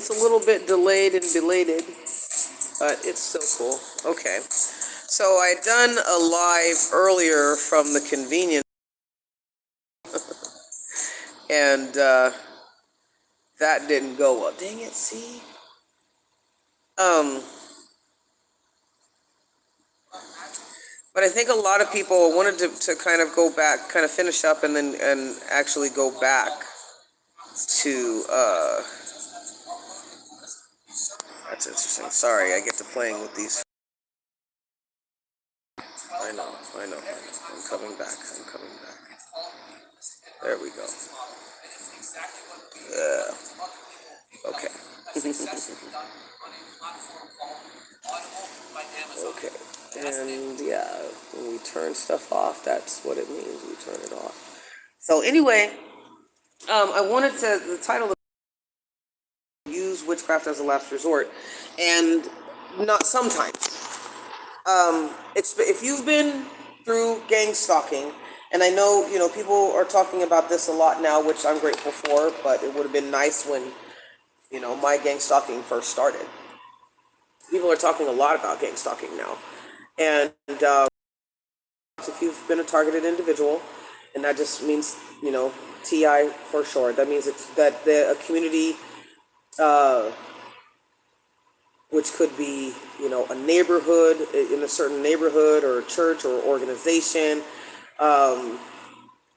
it's a little bit delayed and belated, but it's still cool. Okay. So I done a live earlier from the convenience, and that didn't go well. Dang it, see? But I think a lot of people wanted to kind of go back, kind of finish up, and then actually go back to. That's interesting. Sorry, I get to playing with these. I know. I'm coming back. There we go. Okay. Okay. And yeah, when we turn stuff off, that's what it means. We turn it off. So anyway, I wanted to, the title of use witchcraft as a last resort, and not sometimes. If you've been through gang stalking, and I know, people are talking about this a lot now, which I'm grateful for, but it would have been nice when, my gang stalking first started. People are talking a lot about gang stalking now. And if you've been a targeted individual, and that just means, TI for short, that means it's that a community, which could be, a neighborhood, in a certain neighborhood, or a church or organization,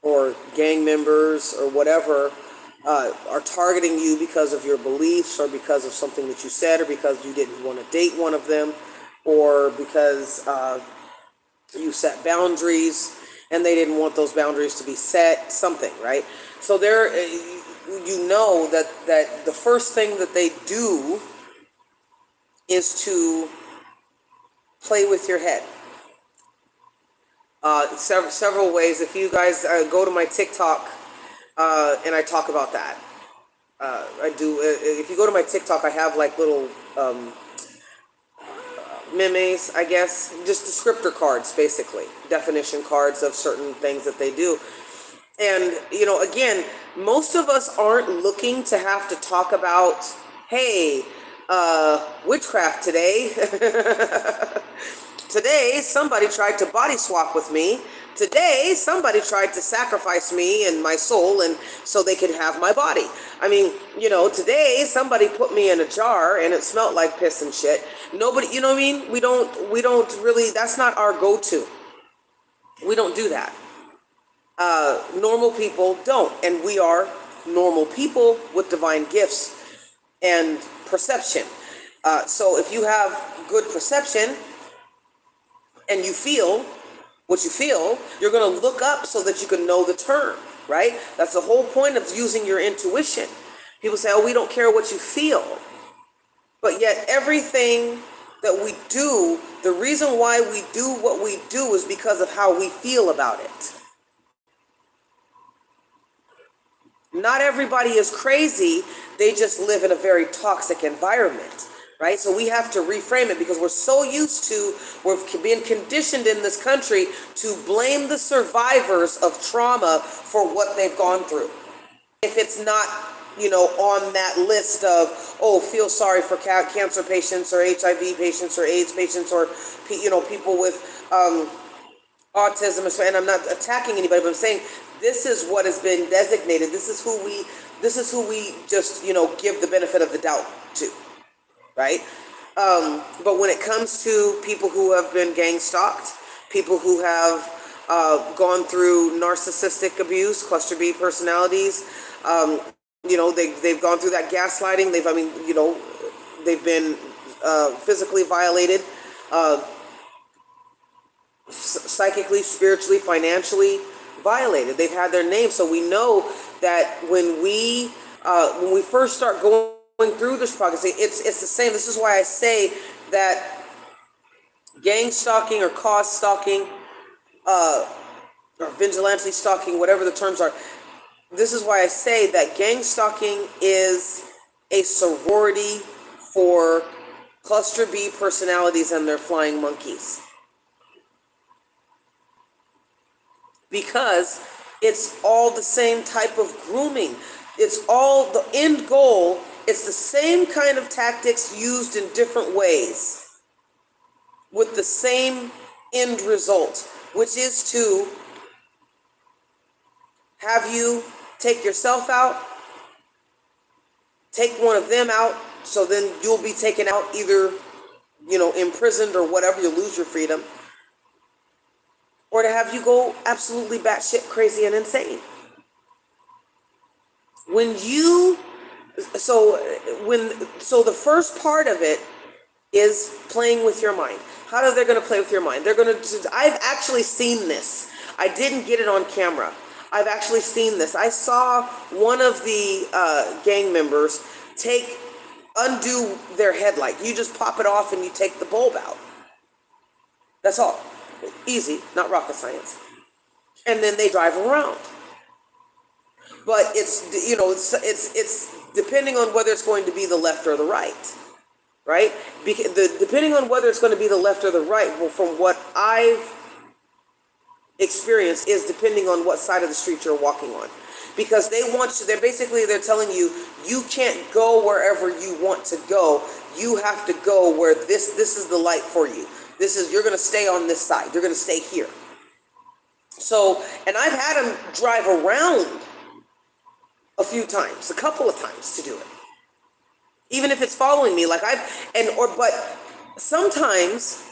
or gang members or whatever, are targeting you because of your beliefs, or because of something that you said, or because you didn't want to date one of them, or because you set boundaries and they didn't want those boundaries to be set, something, right? So there, that the first thing that they do is to play with your head. Several ways. If you guys go to my TikTok, and I talk about that. I do. If you go to my TikTok, I have like little memes, I guess, just descriptor cards, basically, definition cards of certain things that they do. And again, most of us aren't looking to have to talk about, hey, witchcraft today. Today, somebody tried to body swap with me. Today, somebody tried to sacrifice me and my soul, and so they could have my body. I mean, today somebody put me in a jar and it smelled like piss and shit. Nobody, you know what I mean? We don't really, that's not our go-to. We don't do that. Normal people don't, and we are normal people with divine gifts and perception. So if you have good perception and you feel what you feel, you're going to look up so that you can know the term, right? That's the whole point of using your intuition. People say, oh, we don't care what you feel. But yet everything that we do, the reason why we do what we do is because of how we feel about it. Not everybody is crazy. They just live in a very toxic environment, right? So we have to reframe it, because we're so used to, we're being conditioned in this country to blame the survivors of trauma for what they've gone through. If it's not, on that list of, oh, feel sorry for cancer patients or HIV patients or AIDS patients or, people with autism, and I'm not attacking anybody, but I'm saying this is what has been designated. This is who we just, give the benefit of the doubt to. Right? But when it comes to people who have been gang stalked, people who have gone through narcissistic abuse, cluster B personalities, they've gone through that gaslighting. They've been physically violated, psychically, spiritually, financially violated. They've had their name. So we know that when we first start going through this process, it's the same. This is why I say that gang stalking or cause stalking, or vigilante stalking, whatever the terms are, this is why I say that gang stalking is a sorority for cluster B personalities and their flying monkeys. Because it's all the same type of grooming. It's all, the end goal it's the same kind of tactics used in different ways with the same end result, which is to have you take yourself out, take one of them out, so then you'll be taken out, either, imprisoned or whatever, you lose your freedom, or to have you go absolutely batshit crazy and insane. So the first part of it is playing with your mind. How are they going to play with your mind? I've actually seen this. I didn't get it on camera. I've actually seen this. I saw one of the gang members undo their headlight. You just pop it off and you take the bulb out. That's all. Easy, not rocket science. And then they drive around. But it's depending on whether it's going to be the left or the right, right? Depending on whether it's going to be the left or the right, well, from what I've experienced, is depending on what side of the street you're walking on. Because they're telling you, you can't go wherever you want to go. You have to go where this is the light for you. You're going to stay on this side. You're going to stay here. So, and I've had them drive around a couple of times to do it. Even if it's following me, but sometimes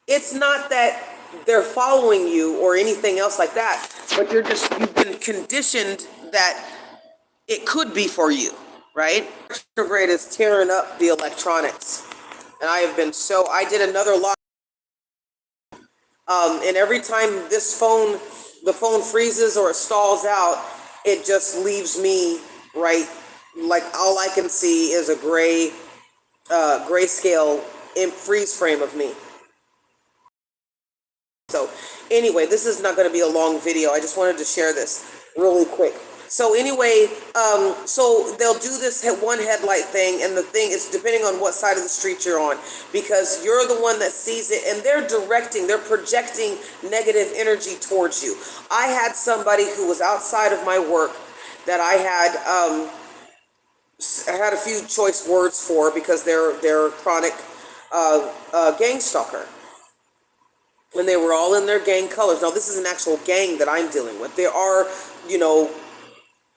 it's not that they're following you or anything else like that, but you've been conditioned that it could be for you, right? Retrograde is tearing up the electronics. And I did another lot. And every time the phone freezes or it stalls out, it just leaves me like all I can see is a grayscale freeze frame of me. So anyway, this is not going to be a long video. I just wanted to share this really quick. So anyway, so they'll do this one headlight thing, and the thing is depending on what side of the street you're on, because you're the one that sees it, and they're projecting negative energy towards you. I had somebody who was outside of my work that I had a few choice words for, because they're a chronic gang stalker. And they were all in their gang colors. Now, this is an actual gang that I'm dealing with. There are,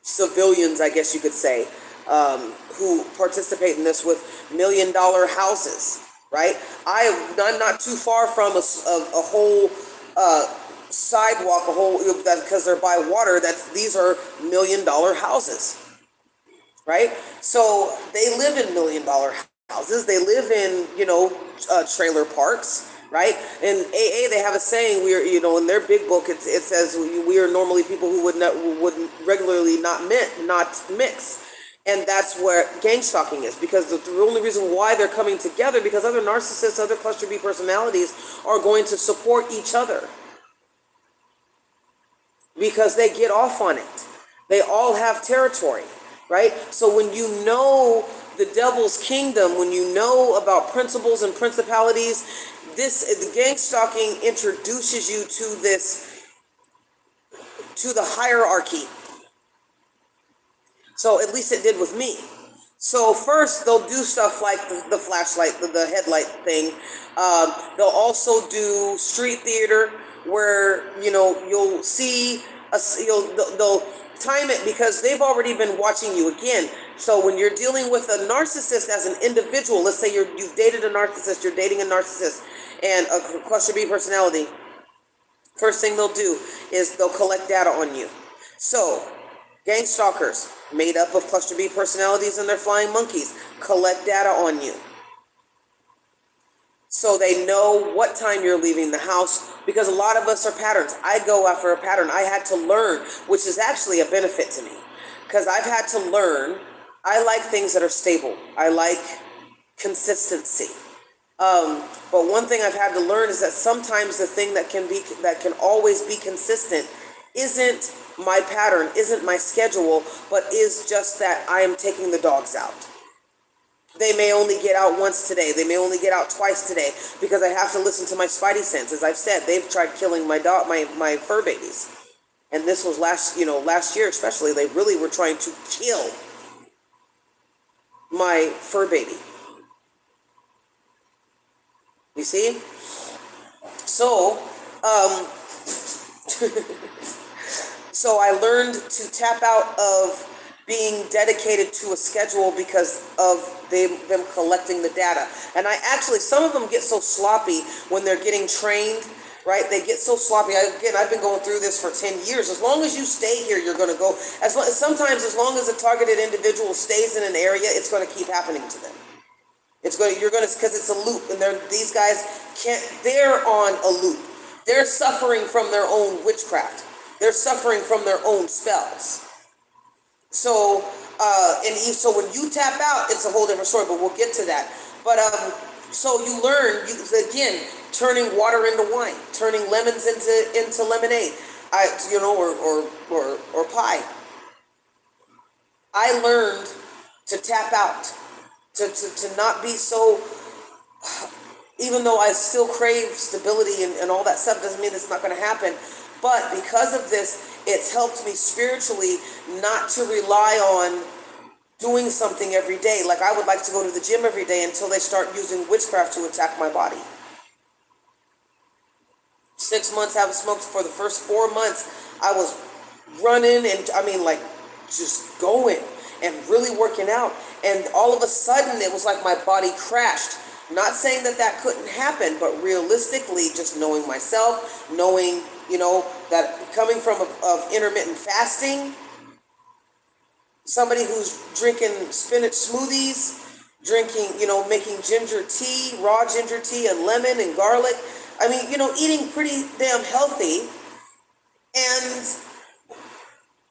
civilians, I guess you could say, who participate in this with $1 million houses, right? I'm not too far from a whole sidewalk, because they're by water, these are $1 million houses, right? So they live in $1 million houses. They live in, trailer parks. Right? In AA, they have a saying, in their big book, it says we are normally people who would regularly not mix. And that's where gang stalking is, because the only reason why they're coming together, because other narcissists, other cluster B personalities are going to support each other. Because they get off on it. They all have territory, right? So when you know the devil's kingdom, when you know about principles and principalities, the gang stalking introduces you to the hierarchy. So at least it did with me. So first they'll do stuff like the flashlight, the headlight thing. They'll also do street theater, where you'll see they'll time it, because they've already been watching you again. So when you're dealing with a narcissist as an individual, let's say you've dated a narcissist, you're dating a narcissist and a cluster B personality, first thing they'll do is they'll collect data on you. So gang stalkers, made up of cluster B personalities and their flying monkeys, collect data on you. So they know what time you're leaving the house, because a lot of us are patterns. I go after a pattern. I had to learn, which is actually a benefit to me, because I've had to learn. I like things that are stable. I like consistency. But one thing I've had to learn is that sometimes the thing that can always be consistent isn't my pattern, isn't my schedule, but is just that I am taking the dogs out. They may only get out once today. They may only get out twice today, because I have to listen to my spidey sense. As I've said, they've tried killing my fur babies. And this was last year especially, they really were trying to kill my fur baby. You see? So, so I learned to tap out of being dedicated to a schedule because of them collecting the data. And I actually, some of them get so sloppy when they're getting trained, right? They get so sloppy. Again, I've been going through this for 10 years. As long as you stay here, you're going to go. Sometimes as long as a targeted individual stays in an area, it's going to keep happening to them. Because it's a loop, and these guys they're on a loop. They're suffering from their own witchcraft. They're suffering from their own spells. So, so when you tap out, it's a whole different story, but we'll get to that. But, so you learn, again, turning water into wine, turning lemons into lemonade, or pie. I learned to tap out, to not be so, even though I still crave stability and all that stuff, doesn't mean it's not going to happen. But because of this, it's helped me spiritually not to rely on doing something every day. Like I would like to go to the gym every day until they start using witchcraft to attack my body. 6 months haven't smoked. For the first 4 months, I was running and just going and really working out. And all of a sudden, it was like my body crashed. Not saying that couldn't happen, but realistically, just knowing myself, knowing, that coming from of intermittent fasting, somebody who's drinking spinach smoothies, making ginger tea, raw ginger tea and lemon and garlic. Eating pretty damn healthy and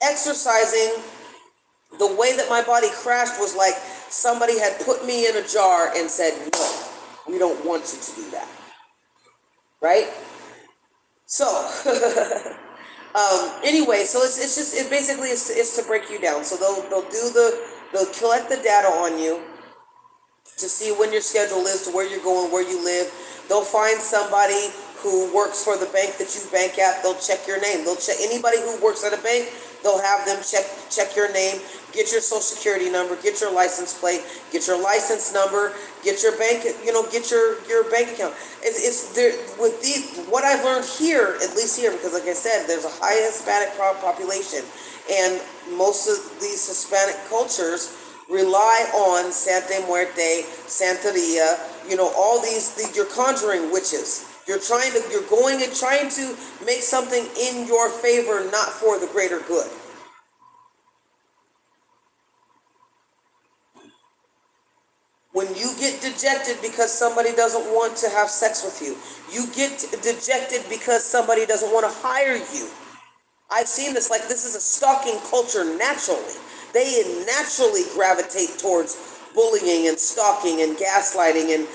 exercising. The way that my body crashed was like somebody had put me in a jar and said, no, we don't want you to do that. Right? So, anyway, so it's to break you down. So they'll collect the data on you to see when your schedule is, to where you're going, where you live. They'll find somebody who works for the bank that you bank at. They'll check your name. They'll check anybody who works at a bank. They'll have them check your name, get your social security number, get your license plate, get your license number, get your bank, get your bank account. It's there with what I've learned here, at least here, because like I said, there's a high Hispanic population, and most of these Hispanic cultures rely on Santa Muerte, Santeria, all these you're conjuring witches. You're going and trying to make something in your favor, not for the greater good. When you get dejected because somebody doesn't want to have sex with you, you get dejected because somebody doesn't want to hire you. I've seen this, this is a stalking culture naturally. They naturally gravitate towards bullying and stalking and gaslighting and,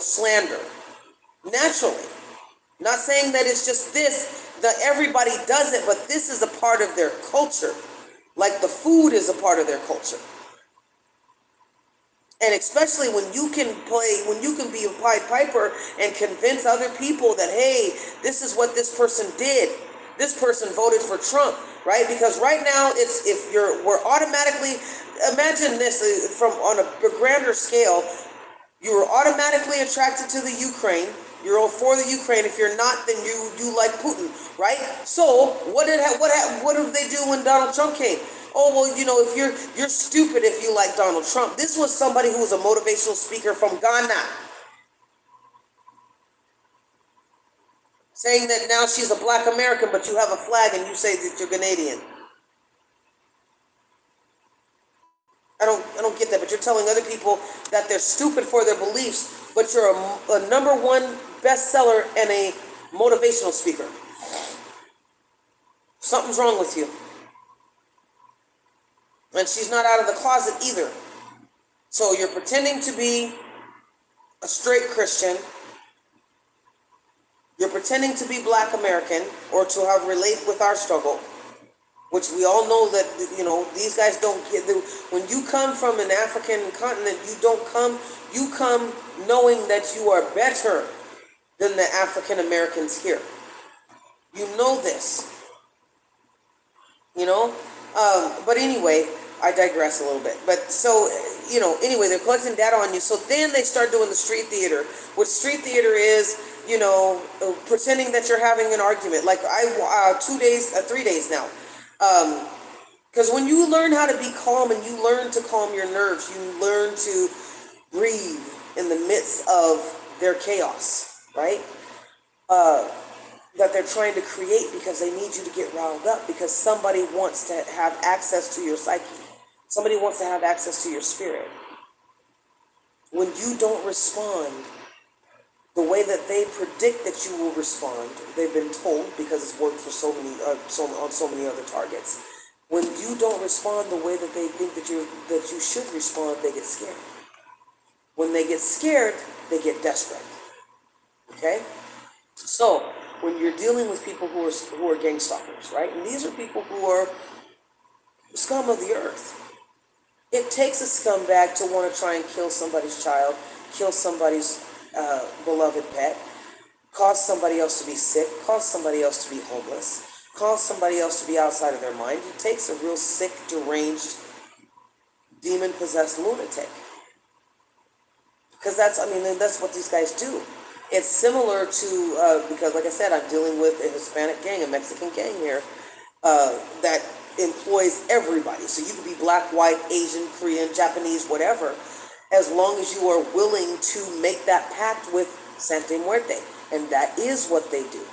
slander. Naturally. Not saying that it's just this, that everybody does it, but this is a part of their culture. Like the food is a part of their culture. And especially when you can be a Pied Piper and convince other people that, hey, this is what this person did. This person voted for Trump, right? Because right now we're automatically, imagine this from on a grander scale, you were automatically attracted to the Ukraine. You're all for the Ukraine. If you're not, then you like Putin, right? So what did they do when Donald Trump came? Oh, well, if you're stupid if you like Donald Trump. This was somebody who was a motivational speaker from Ghana, saying that now she's a black American, but you have a flag and you say that you're Canadian. I don't get that, but you're telling other people that they're stupid for their beliefs, but you're a number one bestseller and a motivational speaker. Something's wrong with you. And she's not out of the closet either. So you're pretending to be a straight Christian. You're pretending to be black American or to have relate with our struggle, which we all know that, these guys don't get. When you come from an African continent, you come knowing that you are better than the African Americans here. You know this. But anyway, I digress a little bit. But so anyway, they're collecting data on you. So then they start doing the street theater, which street theater is, pretending that you're having an argument. Like 3 days now. Because when you learn how to be calm and you learn to calm your nerves, you learn to breathe in the midst of their chaos, right? That they're trying to create because they need you to get riled up because somebody wants to have access to your psyche. Somebody wants to have access to your spirit. When you don't respond the way that they predict that you will respond, they've been told because it's worked for on so many other targets. When you don't respond the way that they think that you should respond, they get scared. When they get scared, they get desperate. Okay? So when you're dealing with people who are gang stalkers, right? And these are people who are scum of the earth. It takes a scumbag to want to try and kill somebody's child, kill somebody's beloved pet, cause somebody else to be sick, cause somebody else to be homeless, cause somebody else to be outside of their mind. It takes a real sick, deranged, demon-possessed lunatic. Because that's what these guys do. It's similar to, because like I said, I'm dealing with a Hispanic gang, a Mexican gang here, that employs everybody. So you could be black, white, Asian, Korean, Japanese, whatever, as long as you are willing to make that pact with Santa Muerte. And that is what they do.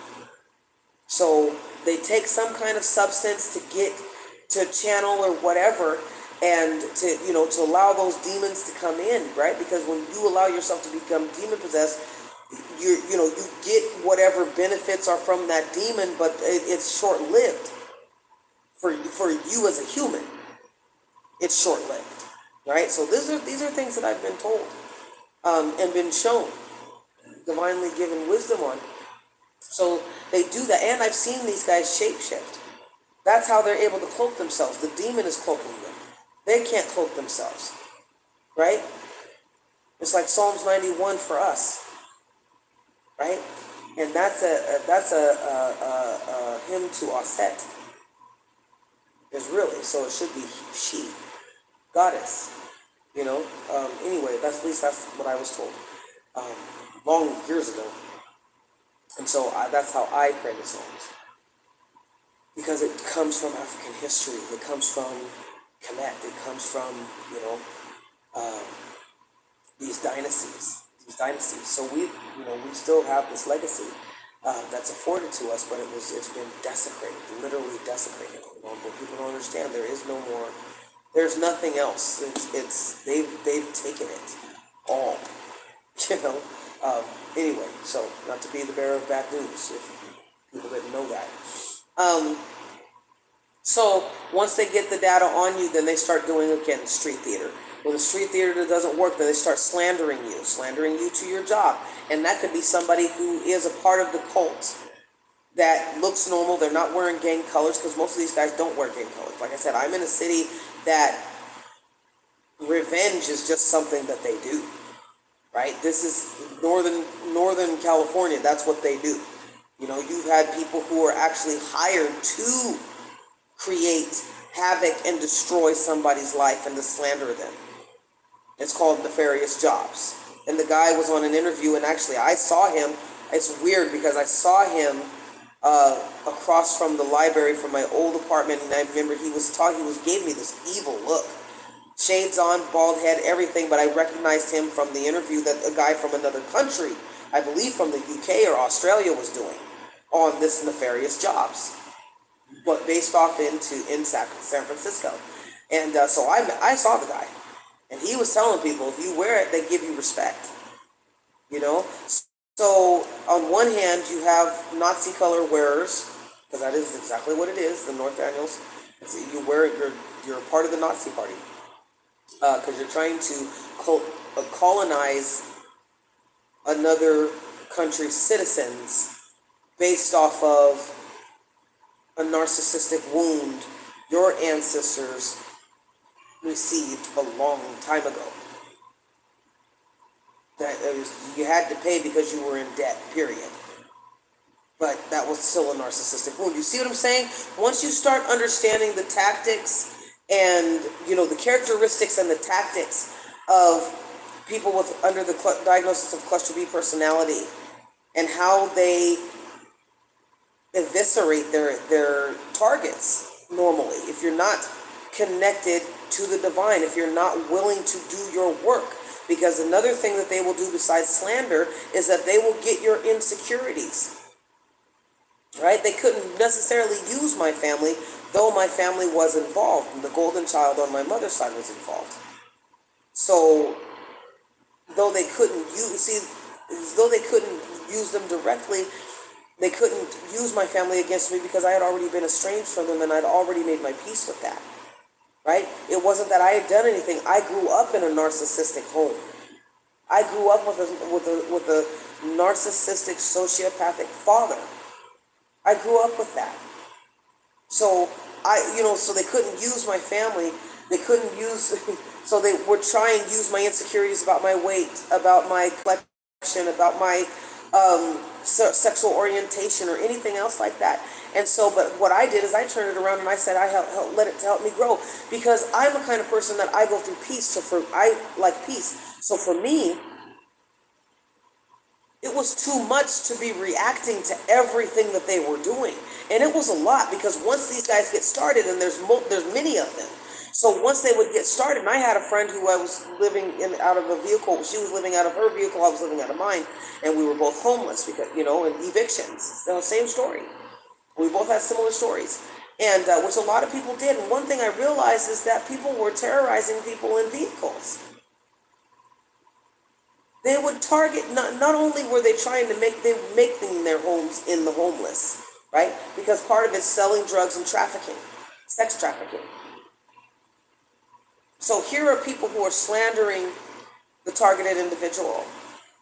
So they take some kind of substance to channel or whatever, and to allow those demons to come in, right? Because when you allow yourself to become demon possessed, you get whatever benefits are from that demon, but it's short lived. For you as a human, it's short lived, right? So these are things that I've been told, and been shown, divinely given wisdom on. So they do that, and I've seen these guys shapeshift. That's how they're able to cloak themselves. The demon is cloaking them. They can't cloak themselves, right? It's like Psalms 91 for us, right? And that's a hymn to Aset. Is really, so it should be she, goddess, anyway, at least that's what I was told, long years ago. And so that's how I pray the Psalms, because it comes from African history, it comes from Kemet, it comes from, these dynasties. So we still have this legacy that's afforded to us, but it's been desecrated, literally desecrated. But people don't understand there is no more. There's nothing else. They've taken it all. Anyway, so not to be the bearer of bad news if people didn't know that. So once they get the data on you, then they start doing again street theater. When the street theater doesn't work, then they start slandering you to your job, and that could be somebody who is a part of the cult that looks normal. They're not wearing gang colors, because most of these guys don't wear gang colors. Like I said, I'm in a city that revenge is just something that they do, right? This is Northern California. That's what they do. You've had people who are actually hired to create havoc and destroy somebody's life and to slander them. It's called nefarious jobs. And the guy was on an interview, and actually I saw him. It's weird because I saw him across from the library from my old apartment, and I remember he gave me this evil look. Shades on, bald head, everything, but I recognized him from the interview that a guy from another country, I believe from the UK or Australia, was doing on this nefarious jobs, but based off in San Francisco. And so I saw the guy, and he was telling people, if you wear it, they give you respect, So on one hand, you have Nazi color wearers, because that is exactly what it is, the North Daniels. You wear it, you're a part of the Nazi party, because you're trying to colonize another country's citizens based off of a narcissistic wound your ancestors received a long time ago. That you had to pay because you were in debt, period. But that was still a narcissistic wound. You see what I'm saying? Once you start understanding the tactics and, the characteristics and the tactics of people with under the diagnosis of cluster B personality, and how they eviscerate their targets normally. If you're not connected to the divine, if you're not willing to do your work. Because another thing that they will do besides slander is that they will get your insecurities. Right? They couldn't necessarily use my family, though my family was involved, and the golden child on my mother's side was involved. So, though they couldn't use them directly, they couldn't use my family against me because I had already been estranged from them, and I'd already made my peace with that. Right? It wasn't that I had done anything. I grew up in a narcissistic home. I grew up with a narcissistic, sociopathic father. I grew up with that. So so they couldn't use my family. They couldn't use, so they would try and use my insecurities about my weight, about my complexion, about my sexual orientation or anything else like that. And so, but what I did is I turned it around and I said, let it help me grow, because I'm the kind of person that I go through peace. So I like peace. So for me, it was too much to be reacting to everything that they were doing. And it was a lot, because once these guys get started, and there's many of them. So once they would get started, and I had a friend who I was living out of a vehicle. She was living out of her vehicle. I was living out of mine. And we were both homeless because, and evictions. Same story. We both had similar stories. And which a lot of people did. And one thing I realized is that people were terrorizing people in vehicles. They would target, not only were they trying to making their homes in the homeless, right? Because part of it's selling drugs and trafficking, sex trafficking. So here are people who are slandering the targeted individual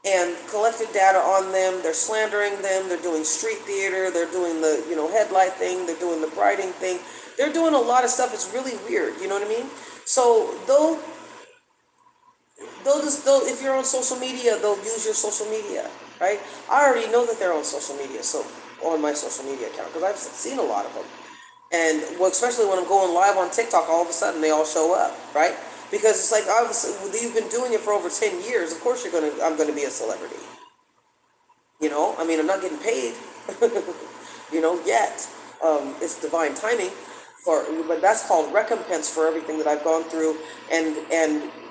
and collected data on them. They're slandering them. They're doing street theater. They're doing the, headlight thing. They're doing the writing thing. They're doing a lot of stuff. It's really weird. You know what I mean? So though if you're on social media, they'll use your social media, right? I already know that they're on social media, so on my social media account, because I've seen a lot of them. And especially when I'm going live on TikTok, all of a sudden they all show up, right? Because it's like, obviously, you've been doing it for over 10 years. Of course I'm going to be a celebrity. I'm not getting paid, yet. It's divine timing. But that's called recompense for everything that I've gone through, and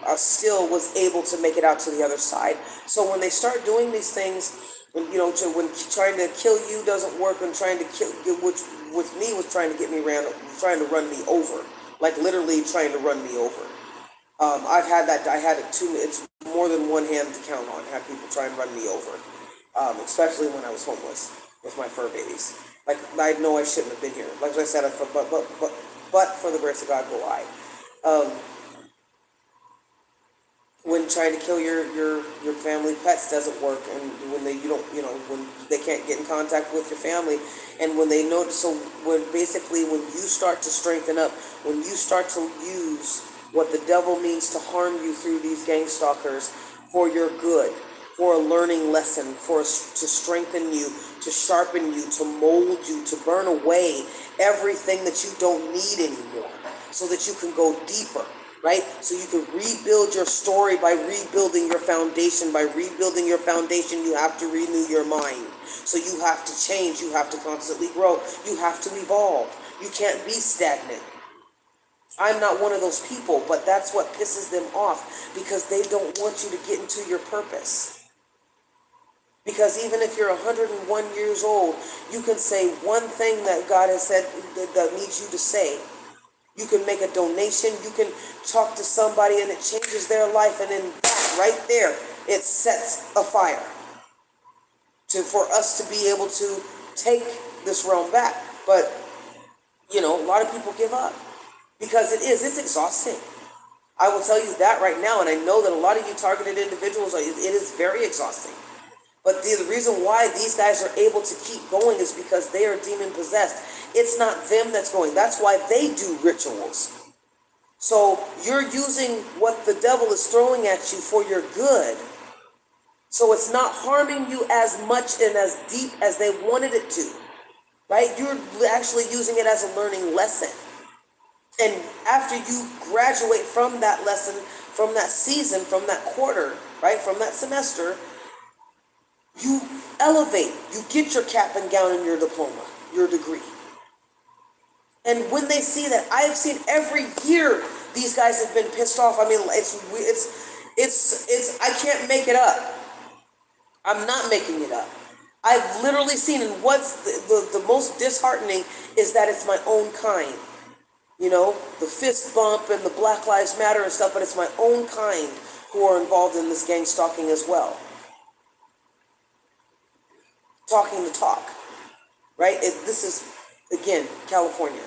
I still was able to make it out to the other side. So when they start doing these things, when trying to kill you doesn't work, and trying to kill, which with me was trying to trying to run me over, like literally trying to run me over. I've had that. I had it too. It's more than one hand to count on. Had people try and run me over, especially when I was homeless with my fur babies. Like, I know I shouldn't have been here. Like I said, but for the grace of God go I. When trying to kill your family pets doesn't work, and when when they can't get in contact with your family, and when they know, so when you start to strengthen up, when you start to use what the devil means to harm you through these gang stalkers for your good, for a learning lesson, to strengthen you, to sharpen you, to mold you, to burn away everything that you don't need anymore, so that you can go deeper, right? So you can rebuild your story by rebuilding your foundation. By rebuilding your foundation, you have to renew your mind. So you have to change. You have to constantly grow. You have to evolve. You can't be stagnant. I'm not one of those people, but that's what pisses them off, because they don't want you to get into your purpose. Because even if you're 101 years old, you can say one thing that God has said that needs you to say. You can make a donation. You can talk to somebody and it changes their life. And then that right there, it sets a fire for us to be able to take this realm back. But, a lot of people give up because it's exhausting. I will tell you that right now. And I know that a lot of you targeted individuals, it is very exhausting. But the reason why these guys are able to keep going is because they are demon possessed. It's not them that's going. That's why they do rituals. So you're using what the devil is throwing at you for your good. So it's not harming you as much and as deep as they wanted it to. Right? You're actually using it as a learning lesson. And after you graduate from that lesson, from that season, from that quarter, right, from that semester, you elevate, you get your cap and gown and your diploma, your degree. And when they see that, I have seen every year these guys have been pissed off. I mean, it's I can't make it up. I'm not making it up. I've literally seen, and what's the most disheartening is that it's my own kind. You know, the fist bump and the Black Lives Matter and stuff, but it's my own kind who are involved in this gang stalking as well. Talking the talk, right? This is, again, California.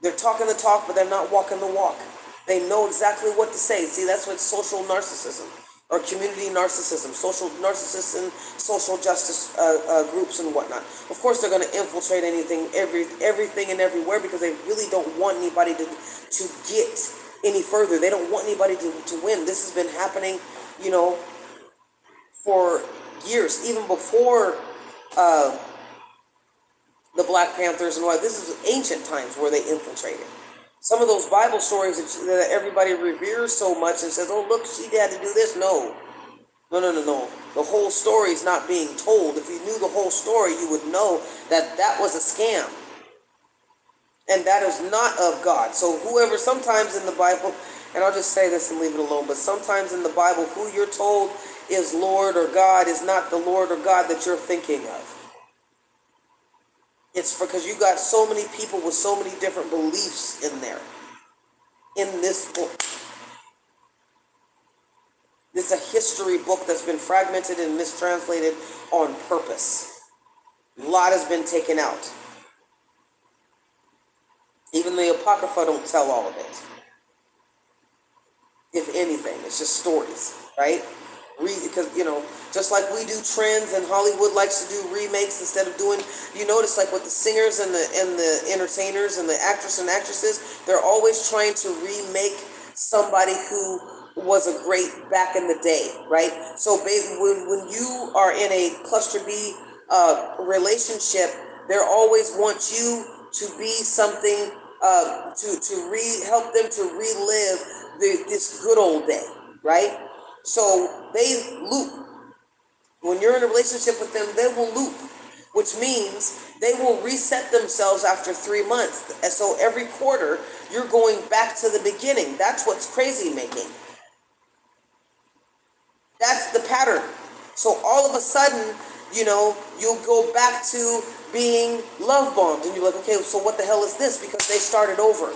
They're talking the talk, but they're not walking the walk. They know exactly what to say. See, that's what social narcissism or community narcissism, social narcissism, social justice groups and whatnot. Of course, they're going to infiltrate everything and everywhere because they really don't want anybody to get any further. They don't want anybody to win. This has been happening, you know, for years, even before the Black Panthers and what. This is ancient times where they infiltrated. Some of those Bible stories that everybody reveres so much and says, oh, look, she had to do this. No. The whole story is not being told. If you knew the whole story, you would know that that was a scam. And that is not of God. So whoever, sometimes in the Bible, and I'll just say this and leave it alone, but sometimes in the Bible, who you're told is Lord or God is not the Lord or God that you're thinking of. It's because you got so many people with so many different beliefs in there, in this book. It's a history book that's been fragmented and mistranslated on purpose. A lot has been taken out. Even the Apocrypha don't tell all of it. If anything, it's just stories, right? Because, you know, just like we do trends and Hollywood likes to do remakes instead of doing, you notice like with the singers and the entertainers and the actors and actresses, they're always trying to remake somebody who was a great back in the day, right? So when you are in a cluster B relationship, they always want you to be something to help them to relive this good old day, right? So they loop. When you're in a relationship with them, they will loop, which means they will reset themselves after 3 months. And so every quarter, you're going back to the beginning. That's what's crazy making. That's the pattern. So all of a sudden, you know, you'll go back to being love bombed. And you're like, okay, so what the hell is this? Because they started over.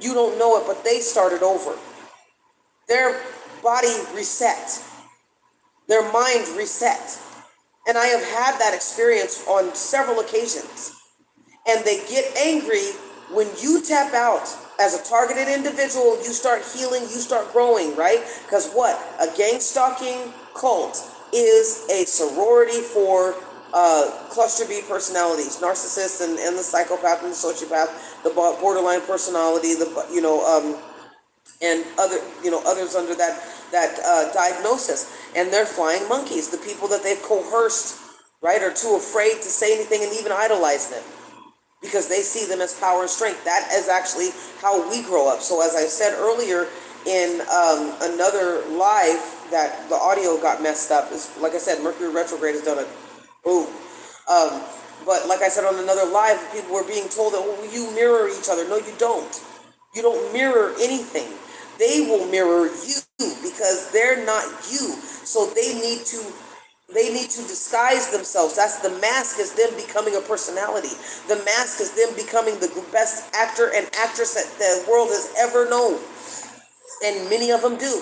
You don't know it, but they started over. Their body reset. Their mind reset. And I have had that experience on several occasions. And they get angry when you tap out as a targeted individual. You start healing, you start growing, right? Because what? A gang stalking cult is a sorority for cluster B personalities, narcissists and the psychopath and the sociopath, the borderline personality, and others under that diagnosis. And they're flying monkeys. The people that they've coerced, right, are too afraid to say anything and even idolize them because they see them as power and strength. That is actually how we grow up. So as I said earlier in another live that the audio got messed up, is like I said, Mercury retrograde has done a boom. But like I said on another live, people were being told that, well, you mirror each other. No, you don't. You don't mirror anything. They will mirror you because they're not you. So they need to disguise themselves. That's the mask, is them becoming a personality. The mask is them becoming the best actor and actress that the world has ever known. And many of them do.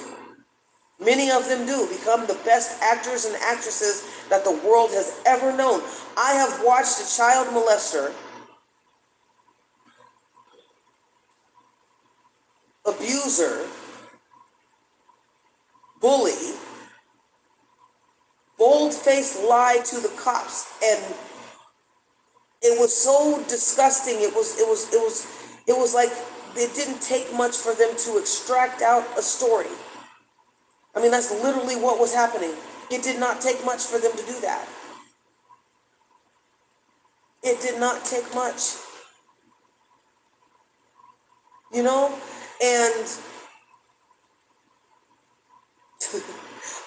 Many of them do become the best actors and actresses that the world has ever known. I have watched a child molester, abuser, bully, bold-faced lie to the cops, and it was so disgusting. It was like it didn't take much for them to extract out a story. I mean, that's literally what was happening. It did not take much for them to do that. It did not take much. You know? And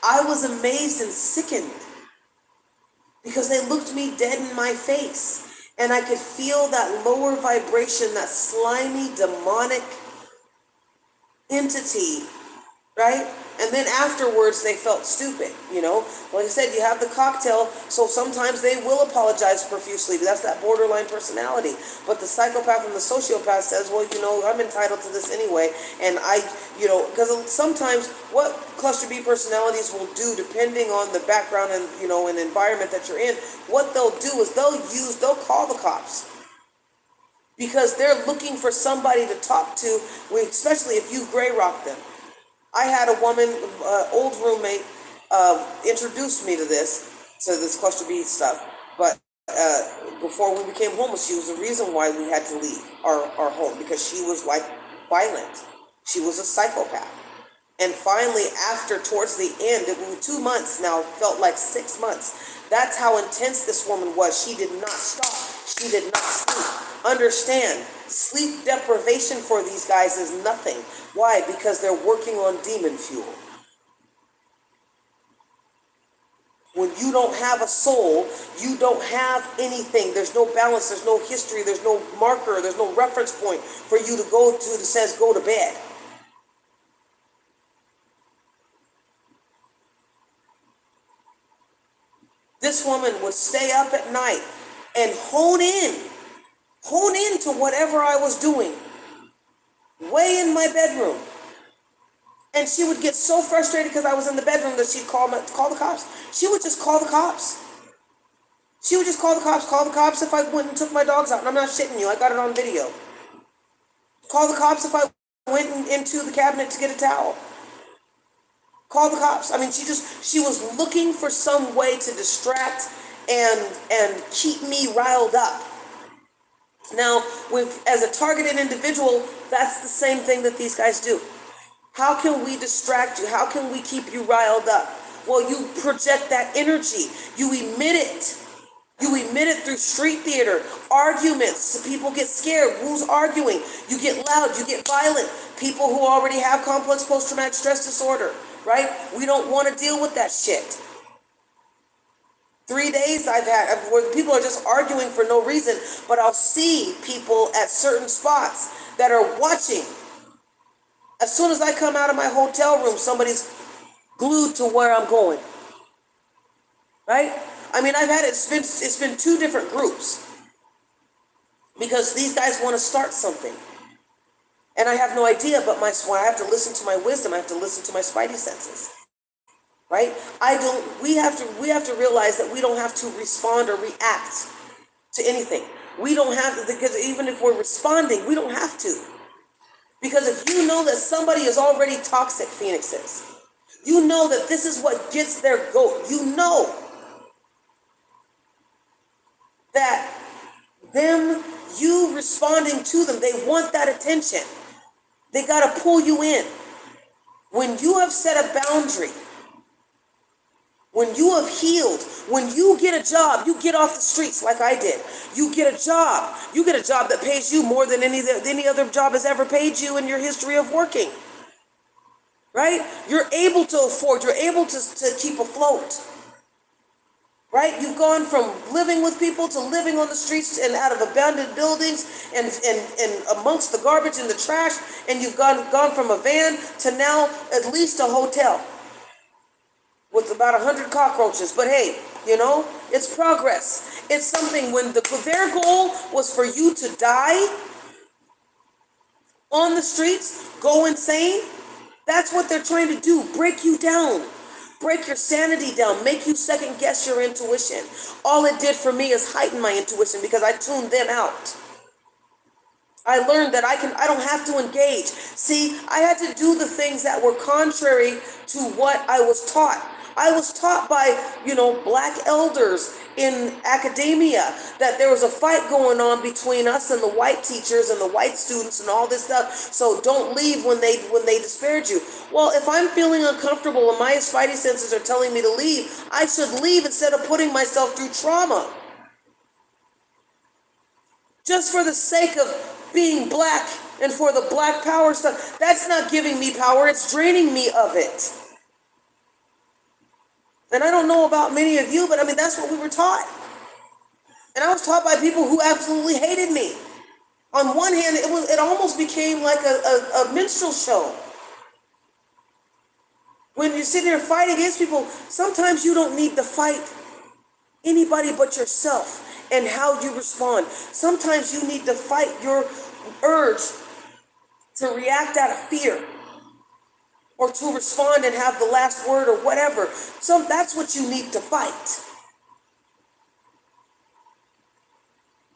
I was amazed and sickened because they looked me dead in my face. And I could feel that lower vibration, that slimy, demonic entity, right? And then afterwards, they felt stupid, you know? Like I said, you have the cocktail, so sometimes they will apologize profusely, but that's that borderline personality. But the psychopath and the sociopath says, well, you know, I'm entitled to this anyway, and because sometimes what cluster B personalities will do, depending on the background and, and environment that you're in, what they'll do is they'll call the cops. Because they're looking for somebody to talk to, especially if you gray rock them. I had a woman, old roommate, introduced me to this cluster B stuff. But before we became homeless, she was the reason why we had to leave our home, because she was like violent. She was a psychopath. And finally, towards the end, it was 2 months now, felt like 6 months. That's how intense this woman was. She did not stop. She did not sleep. Understand, sleep deprivation for these guys is nothing. Why? Because they're working on demon fuel. When you don't have a soul, you don't have anything. There's no balance, there's no history, there's no marker, there's no reference point for you to go to that says go to bed. This woman would stay up at night and hone in to whatever I was doing, way in my bedroom. And she would get so frustrated because I was in the bedroom that she'd call the cops. She would just call the cops. She would just call the cops if I went and took my dogs out. And I'm not shitting you, I got it on video. Call the cops if I went into the cabinet to get a towel. Call the cops. I mean, she was looking for some way to distract and keep me riled up. Now, as a targeted individual, that's the same thing that these guys do. How can we distract you? How can we keep you riled up? Well, you project that energy. You emit it. You emit it through street theater, arguments. So people get scared. Who's arguing? You get loud. You get violent. People who already have complex post-traumatic stress disorder, right? We don't want to deal with that shit. 3 days I've had where people are just arguing for no reason, but I'll see people at certain spots that are watching. As soon as I come out of my hotel room, somebody's glued to where I'm going. Right? I mean, it's been 2 different groups. Because these guys want to start something. And I have no idea, but I have to listen to my wisdom, I have to listen to my spidey senses. Right? We have to realize that we don't have to respond or react to anything. We don't have to, because even if we're responding, we don't have to. Because if you know that somebody is already toxic, Phoenixes, you know that this is what gets their goat. You know that you responding to them, they want that attention. They got to pull you in. When you have set a boundary, when you have healed, when you get a job, you get off the streets like I did. You get a job. You get a job that pays you more than any other job has ever paid you in your history of working. Right? You're able to afford, you're able to keep afloat. Right? You've gone from living with people to living on the streets and out of abandoned buildings and amongst the garbage and the trash, and you've gone from a van to now at least a hotel with about 100 cockroaches. But hey, it's progress. It's something. When their goal was for you to die on the streets, go insane, that's what they're trying to do. Break you down. Break your sanity down. Make you second guess your intuition. All it did for me is heighten my intuition because I tuned them out. I learned that I don't have to engage. See, I had to do the things that were contrary to what I was taught. I was taught by, black elders in academia that there was a fight going on between us and the white teachers and the white students and all this stuff. So don't leave when they disparage you. Well, if I'm feeling uncomfortable and my spidey senses are telling me to leave, I should leave instead of putting myself through trauma. Just for the sake of being black and for the black power stuff. That's not giving me power. It's draining me of it. And I don't know about many of you, but I mean, that's what we were taught. And I was taught by people who absolutely hated me. On one hand, it almost became like a minstrel show. When you sit there fighting against people, sometimes you don't need to fight anybody but yourself and how you respond. Sometimes you need to fight your urge to react out of fear or to respond and have the last word or whatever. So that's what you need to fight.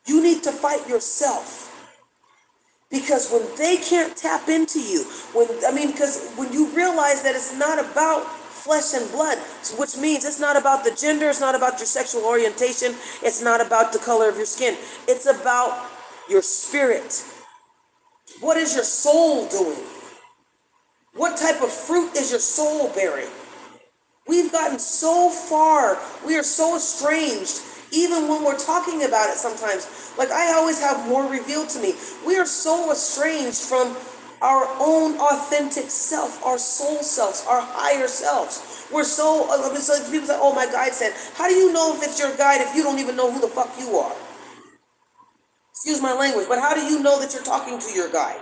You need to fight yourself. Because when they can't tap into you, because when you realize that it's not about flesh and blood, which means it's not about the gender, it's not about your sexual orientation, it's not about the color of your skin, it's about your spirit. What is your soul doing? What type of fruit is your soul bearing? We've gotten so far, we are so estranged, even when we're talking about it sometimes. Like, I always have more revealed to me. We are so estranged from our own authentic self, our soul selves, our higher selves. We're so people say, oh, my guide said, how do you know if it's your guide if you don't even know who the fuck you are? Excuse my language, but how do you know that you're talking to your guide?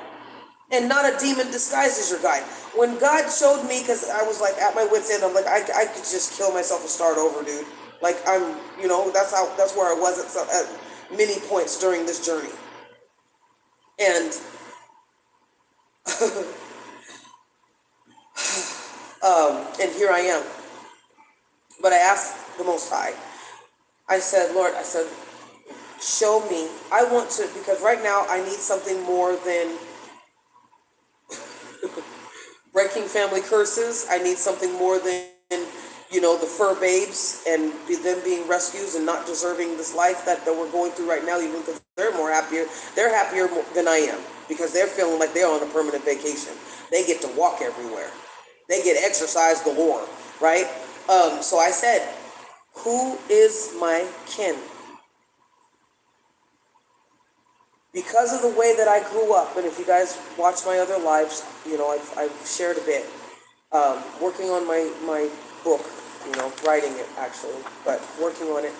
And not a demon disguised as your guide. When God showed me, because I was like at my wit's end, I'm like, I could just kill myself and start over, dude. Like, that's where I was at many points during this journey. And and here I am. But I asked the Most High. I said, Lord, show me. I want to, because right now I need something more than breaking family curses. I need something more than, the fur babes and them being rescues and not deserving this life that we're going through right now, even because they're happier than I am, because they're feeling like they're on a permanent vacation. They get to walk everywhere. They get exercise galore, right? So I said, who is my kin? Because of the way that I grew up, and if you guys watch my other lives, I've shared a bit, working on my book, writing it actually, but working on it.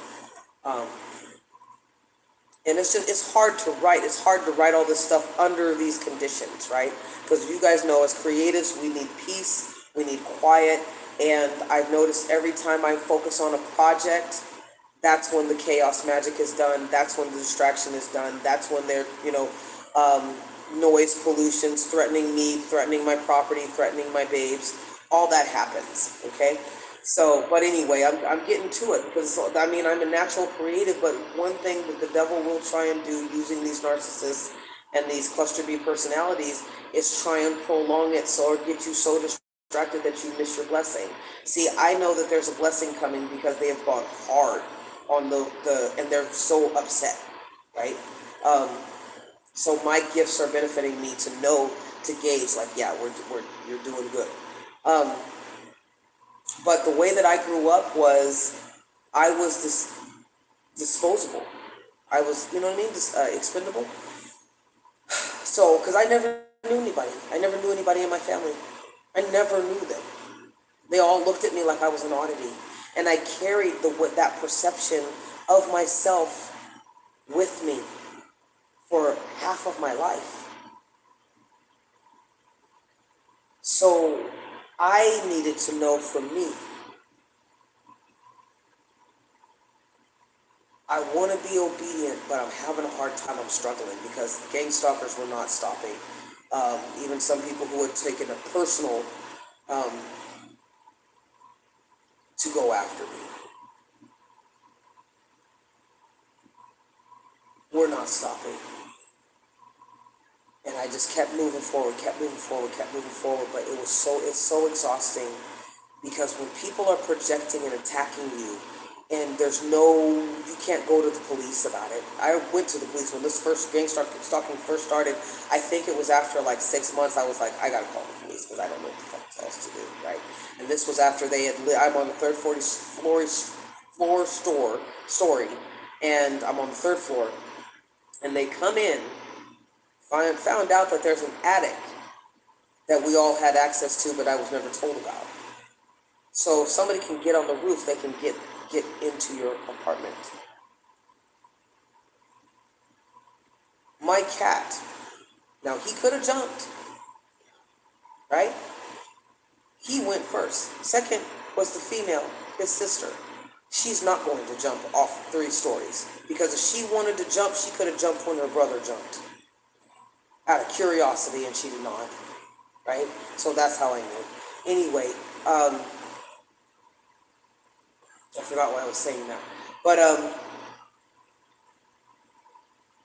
And it's hard to write. It's hard to write all this stuff under these conditions, right? Because you guys know, as creatives, we need peace, we need quiet, and I've noticed every time I focus on a project, that's when the chaos magic is done. That's when the distraction is done. That's when they're, noise pollutions, threatening me, threatening my property, threatening my babes. All that happens, okay? So, but anyway, I'm getting to it because, I'm a natural creative, but one thing that the devil will try and do using these narcissists and these cluster B personalities is try and prolong it or get you so distracted that you miss your blessing. See, I know that there's a blessing coming because they have gone hard on and they're so upset, right? So my gifts are benefiting me to know, to gauge, like, yeah, you're doing good. But the way that I grew up was, I was disposable. I was, expendable. So, because I never knew anybody. I never knew anybody in my family. I never knew them. They all looked at me like I was an oddity. And I carried that perception of myself with me for half of my life. So I needed to know from me. I want to be obedient, but I'm having a hard time. I'm struggling because the gang stalkers were not stopping. Even some people who had taken a personal to go after me were not stopping. And I just kept moving forward, but it's so exhausting, because when people are projecting and attacking you, and you can't go to the police about it. I went to the police when this first gang stalking first started. I think it was after like 6 months, I was like, I gotta call the police because I don't know what the fuck else to do, right? And this was after I'm on the third floor story, and I'm on the third floor, and they come in, found out that there's an attic that we all had access to, but I was never told about. So if somebody can get on the roof, they can get into your apartment. My cat, now he could have jumped, right? He went first. Second was the female, his sister. She's not going to jump off 3 stories, because if she wanted to jump, she could have jumped when her brother jumped out of curiosity, and she did not, right? So that's how I knew. Anyway, I forgot why I was saying that, but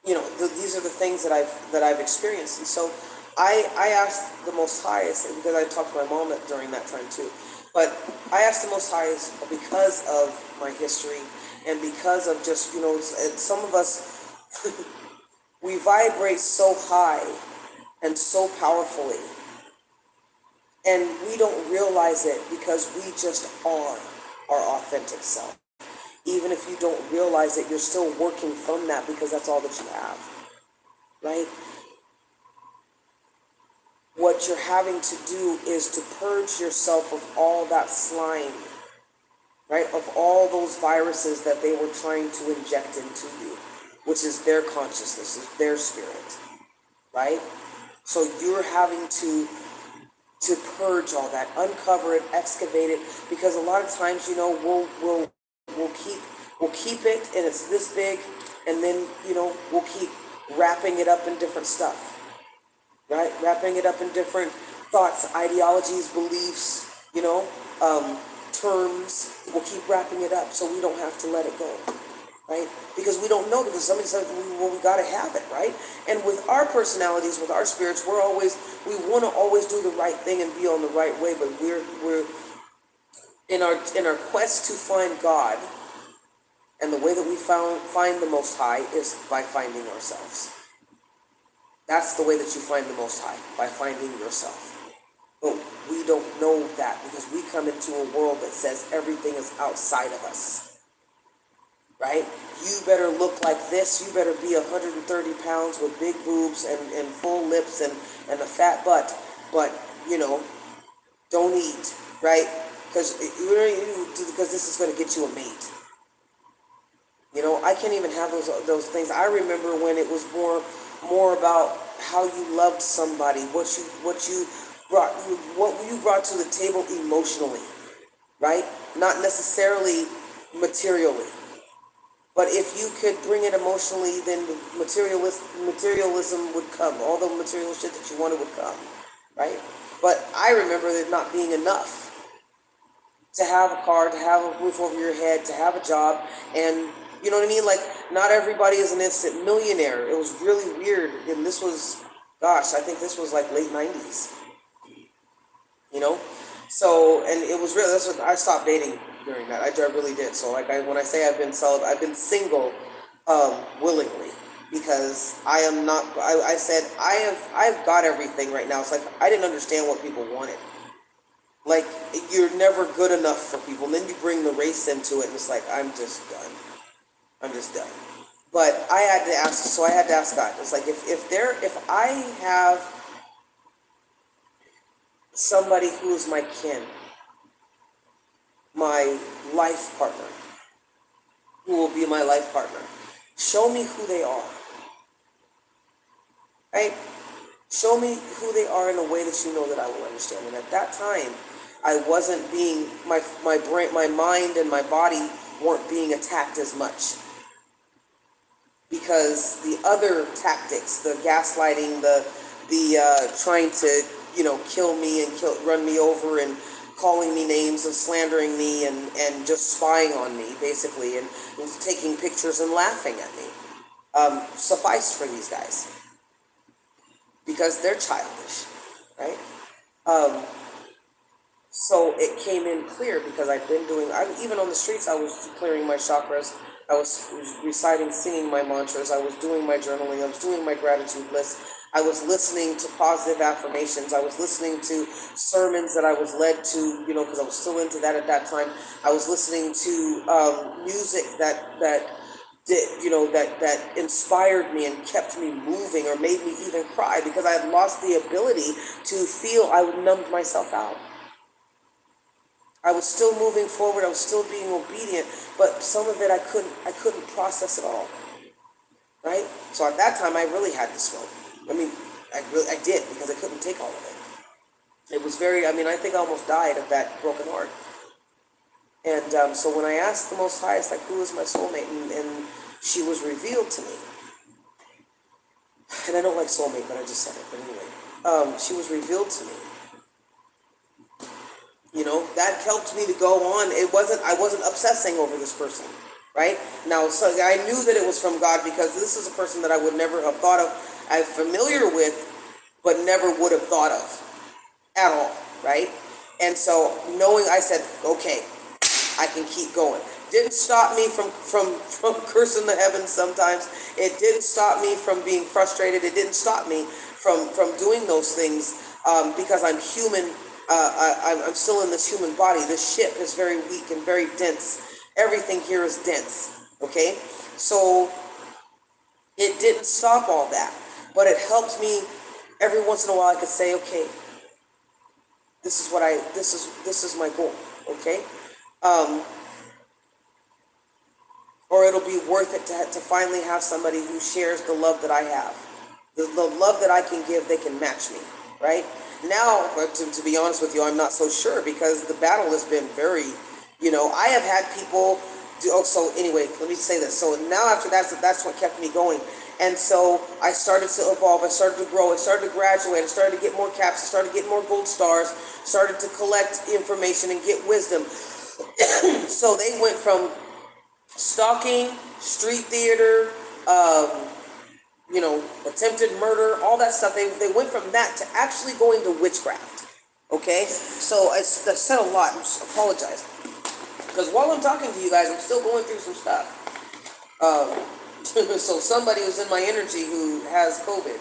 you know, these are the things that I've experienced, and so I asked the Most High, because I talked to my mom during that time too, but I asked the Most High because of my history and because of just, you know, some of us we vibrate so high and so powerfully, and we don't realize it because we just are our authentic self. Even if you don't realize it, you're still working from that because that's all that you have, right? What you're having to do is to purge yourself of all that slime, right? Of all those viruses that they were trying to inject into you, which is their consciousness, is their spirit, right? So you're having to purge all that, uncover it, excavate it, because a lot of times, you know, we'll keep it, and it's this big, and then, you know, we'll keep wrapping it up in different stuff, right? Wrapping it up in different thoughts, ideologies, beliefs, you know, terms. We'll keep wrapping it up so we don't have to let it go, right? Because we don't know, because somebody says, well, we got to have it, right? And with our personalities, with our spirits, we want to always do the right thing and be on the right way, but we're in our quest to find God, and the way that we find the Most High is by finding ourselves. That's the way that you find the Most High, by finding yourself. But we don't know that because we come into a world that says everything is outside of us, right? You better look like this. You better be 130 pounds with big boobs and full lips and a fat butt. But, you know, don't eat, right? Because this is going to get you a mate. You know, I can't even have those things. I remember when it was more about how you loved somebody, what you brought to the table emotionally, right? Not necessarily materially. But if you could bring it emotionally, then the materialism would come. All the material shit that you wanted would come, right? But I remember it not being enough to have a car, to have a roof over your head, to have a job, and you know what I mean? Like, not everybody is an instant millionaire. It was really weird, and this was, gosh, I think this was like late 90s, you know? So, and it was really, that's what I stopped dating during that. I really did. So, like, when I say I've been single willingly, because I am not, I said, I've got everything right now. It's like, I didn't understand what people wanted. Like, you're never good enough for people. And then you bring the race into it, and it's like, I'm just done. But I had to ask God. It's like, if I have somebody who is my kin, my life partner, who will be my life partner, show me who they are, right? Show me who they are in a way that you know that I will understand. And at that time, I wasn't being, my brain, my mind and my body weren't being attacked as much. Because the other tactics, the gaslighting, the trying to, you know, kill me and run me over and calling me names and slandering me and just spying on me, basically, and taking pictures and laughing at me, sufficed for these guys. Because they're childish, right? So it came in clear because I've been doing, even on the streets, I was clearing my chakras. I was reciting, singing my mantras. I was doing my journaling. I was doing my gratitude list. I was listening to positive affirmations. I was listening to sermons that I was led to, you know, because I was still into that at that time. I was listening to music that did, you know, that inspired me and kept me moving or made me even cry because I had lost the ability to feel. I numbed myself out. I was still moving forward. I was still being obedient, but some of it I couldn't process at all, right? So at that time, I really had to smoke. I mean, I did, because I couldn't take all of it. It was very, I mean, I think I almost died of that broken heart. And so when I asked the Most High, it's like, who is my soulmate? And she was revealed to me. And I don't like soulmate, but I just said it. But anyway, she was revealed to me. You know, that helped me to go on. I wasn't obsessing over this person, right? Now, so I knew that it was from God, because this is a person that I would never have thought of. I'm familiar with, but never would have thought of at all, right? And so knowing, I said, okay, I can keep going. Didn't stop me from cursing the heavens sometimes. It didn't stop me from being frustrated. It didn't stop me from doing those things, because I'm human. I'm still in this human body. This ship is very weak and very dense. Everything here is dense, okay? So it didn't stop all that, but it helped me. Every once in a while I could say, okay, this is my goal, okay? Or it'll be worth it to finally have somebody who shares the love that I have. The love that I can give, they can match me, right? Now, to be honest with you, I'm not so sure, because the battle has been very, I have had people do, so anyway, let me say this. So now after that's what kept me going. And so I started to evolve, I started to grow, I started to graduate, I started to get more caps, I started to get more gold stars, started to collect information and get wisdom. So they went from stalking, street theater, attempted murder, all that stuff. They went from that to actually going to witchcraft. Okay, so I said a lot. I apologize, because while I'm talking to you guys, I'm still going through some stuff. So somebody was in my energy who has COVID.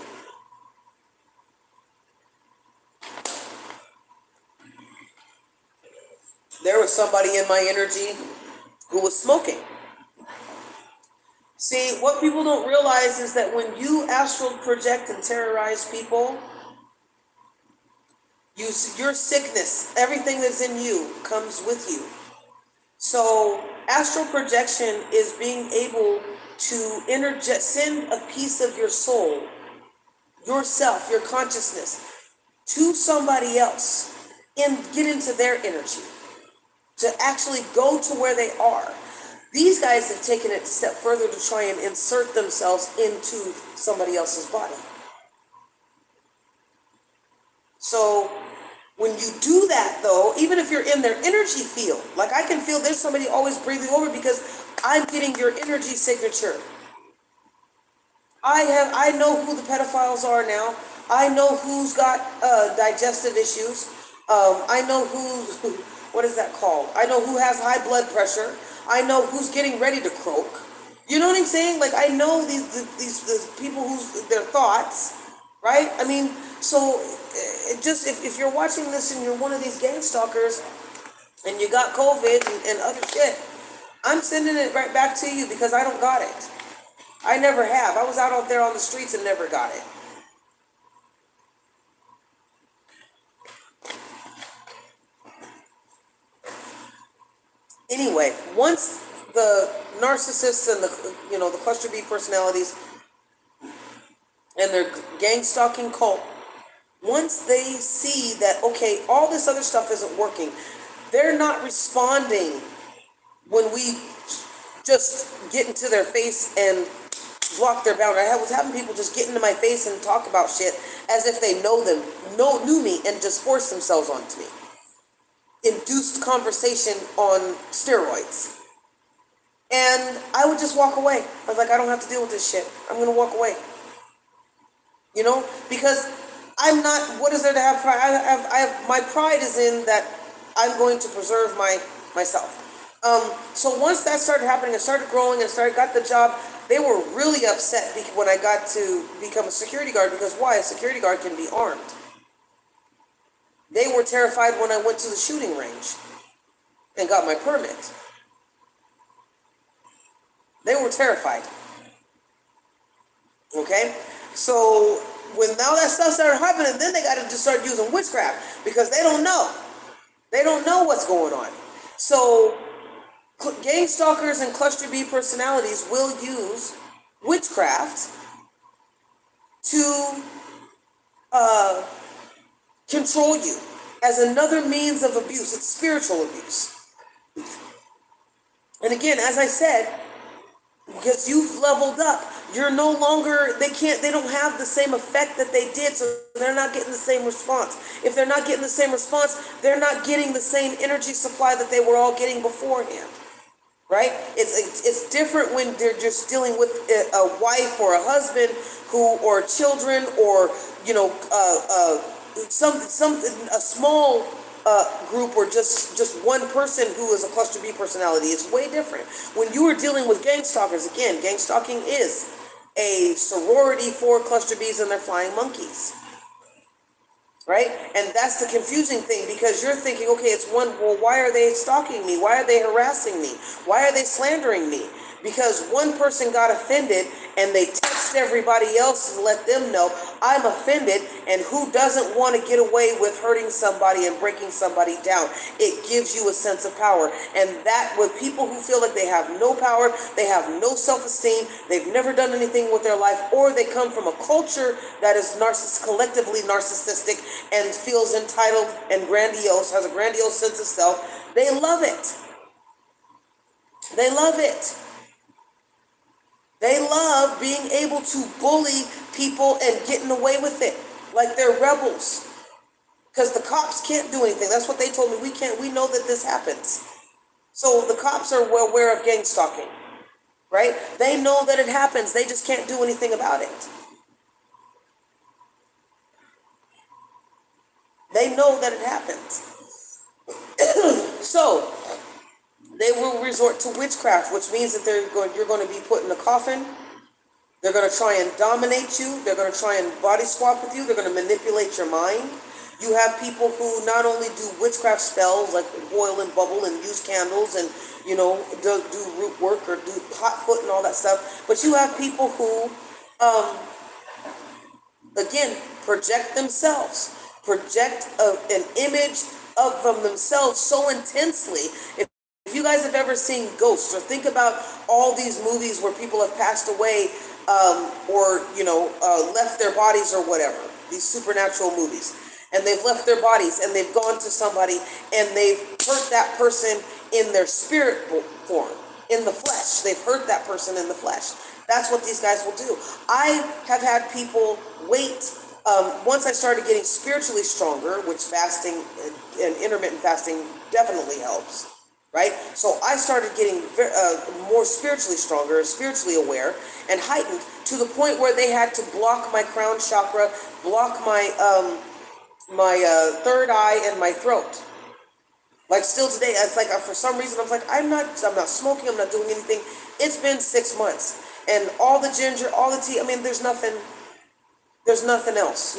There was somebody in my energy who was smoking. See, what people don't realize is that when you astral project and terrorize people, your sickness, everything that's in you comes with you. So astral projection is being able to send a piece of your soul, yourself, your consciousness, to somebody else and get into their energy, to actually go to where they are. These guys have taken it a step further to try and insert themselves into somebody else's body. So when you do that, though, even if you're in their energy field, like I can feel there's somebody always breathing over because I'm getting your energy signature. I know who the pedophiles are now. I know who's got digestive issues. I know what is that called? I know who has high blood pressure. I know who's getting ready to croak. You know what I'm saying? Like, I know these people their thoughts, right? I mean, so just if you're watching this and you're one of these gang stalkers and you got COVID and other shit, I'm sending it right back to you, because I don't got it. I never have. I was out there on the streets and never got it. Anyway, once the narcissists and the cluster B personalities and their gang stalking cult, once they see that, okay, all this other stuff isn't working, they're not responding when we just get into their face and block their boundary. I was having people just get into my face and talk about shit as if they knew me, and just force themselves onto me. Induced conversation on steroids. And I would just walk away. I was like, I don't have to deal with this shit. I'm going to walk away. Because I'm not, what is there to have pride? My pride is in that I'm going to preserve myself. So once that started happening, I started growing and got the job. They were really upset when I got to become a security guard, because why? A security guard can be armed. They were terrified when I went to the shooting range and got my permit. They were terrified. Okay? So when now that stuff started happening, then they got to just start using witchcraft, because they don't know. They don't know what's going on. So gang stalkers and cluster B personalities will use witchcraft to control you as another means of abuse. It's spiritual abuse. And again, as I said, because you've leveled up, you're no longer, they don't have the same effect that they did, so they're not getting the same response. If they're not getting the same response, they're not getting the same energy supply that they were all getting beforehand. Right? It's different when they're just dealing with a wife or a husband or children, or a small group, or just one person who is a cluster B personality. It's way different. When you are dealing with gang stalkers, again, gang stalking is a sorority for cluster Bs and their flying monkeys. Right? And that's the confusing thing, because you're thinking, okay, it's one, well, why are they stalking me? Why are they harassing me? Why are they slandering me? Because one person got offended and they text everybody else and let them know, I'm offended, and who doesn't want to get away with hurting somebody and breaking somebody down? It gives you a sense of power. And that, with people who feel like they have no power, they have no self-esteem, they've never done anything with their life, or they come from a culture that is collectively narcissistic and feels entitled and grandiose, has a grandiose sense of self, they love it. They love it. They love being able to bully people and getting away with it like they're rebels. Because the cops can't do anything. That's what they told me. We know that this happens. So the cops are aware of gang stalking, right? They know that it happens. They just can't do anything about it. They know that it happens. So they will resort to witchcraft, which means that you're going to be put in a coffin. They're going to try and dominate you. They're going to try and body swap with you. They're going to manipulate your mind. You have people who not only do witchcraft spells, like boil and bubble and use candles and, do root work or do hot foot and all that stuff. But you have people who, again, project themselves, project an image of themselves so intensely. If you guys have ever seen Ghosts, or think about all these movies where people have passed away, or left their bodies or whatever, these supernatural movies, and they've left their bodies and they've gone to somebody and they've hurt that person in their spirit form, in the flesh. They've hurt that person in the flesh. That's what these guys will do. I have had people wait. Once I started getting spiritually stronger, which fasting and intermittent fasting definitely helps. Right? So I started getting more spiritually stronger, spiritually aware, and heightened to the point where they had to block my crown chakra, block my third eye and my throat. Like still today, it's like for some reason I'm like, I'm not smoking, I'm not doing anything. It's been 6 months, and all the ginger, all the tea. I mean, there's nothing else,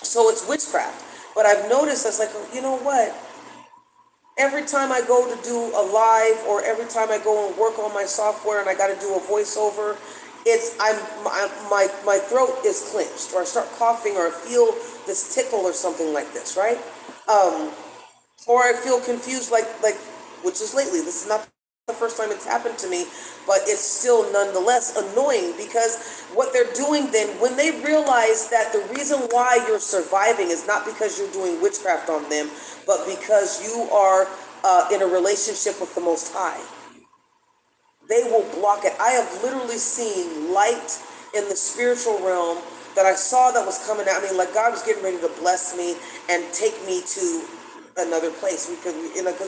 So it's witchcraft. But I've noticed that's like, you know what? Every time I go to do a live, or every time I go and work on my software and I got to do a voiceover, my throat is clenched, or I start coughing, or I feel this tickle or something like this, right? Or I feel confused, like which is lately. This is not the first time it's happened to me, but it's still nonetheless annoying, because what they're doing then, when they realize that the reason why you're surviving is not because you're doing witchcraft on them, but because you are in a relationship with the Most High, they will block it. I have literally seen light in the spiritual realm that I saw that was coming at me, like God was getting ready to bless me and take me to another place, because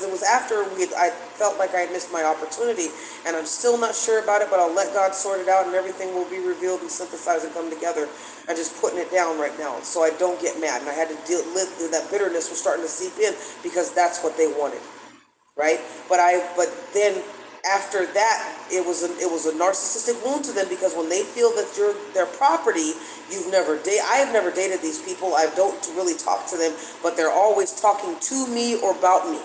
it was after I felt like I had missed my opportunity, and I'm still not sure about it, but I'll let God sort it out, and everything will be revealed and synthesized and come together. I'm just putting it down right now so I don't get mad, and I had to live that bitterness was starting to seep in, because that's what they wanted, right? But then after that, it was a narcissistic wound to them, because when they feel that you're their property, I have never dated these people. I don't really talk to them, but they're always talking to me or about me.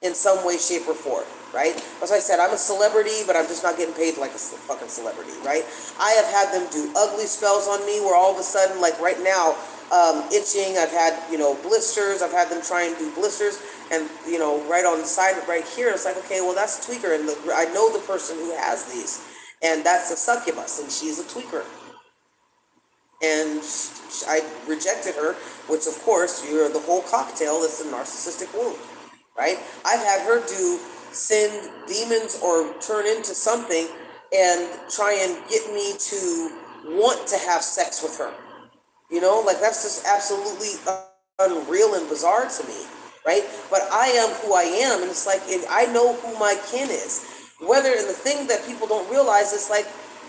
in some way, shape, or form, right? As I said, I'm a celebrity, but I'm just not getting paid like a fucking celebrity, right? I have had them do ugly spells on me where all of a sudden, like right now, itching, I've had, blisters, I've had them try and do blisters, and, right on the side, right here, it's like, okay, well, that's a tweaker, and I know the person who has these, and that's a succubus, and she's a tweaker. And I rejected her, which of course, you're the whole cocktail is the narcissistic wound, right? I've had her send demons or turn into something and try and get me to want to have sex with her. Like that's just absolutely unreal and bizarre to me, right? But I am who I am, and it's like I know who my kin is. And the thing that people don't realize is like,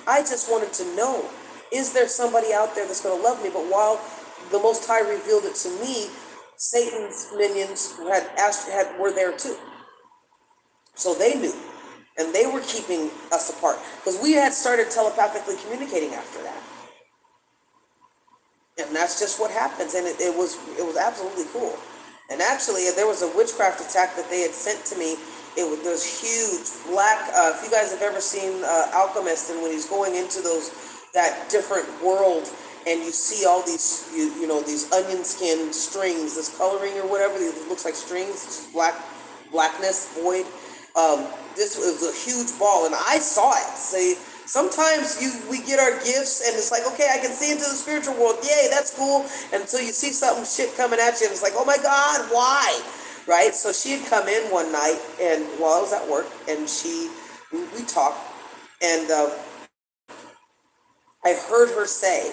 I just wanted to know, is there somebody out there that's going to love me? But while the Most High revealed it to me, Satan's minions were there too. So they knew, and they were keeping us apart because we had started telepathically communicating after that. And that's just what happens, and it was absolutely cool. And actually, there was a witchcraft attack that they had sent to me. Those huge black. If you guys have ever seen Alchemist, and when he's going into that different world, and you see all these these onion skin strings, this coloring or whatever, it looks like strings, just blackness, void. This was a huge ball, and I saw it. See, sometimes we get our gifts, and it's like, okay, I can see into the spiritual world. Yay, that's cool. Until you see shit coming at you, and it's like, oh my God, why? Right? So she had come in one night, and while I was at work, and we talked, and I heard her say,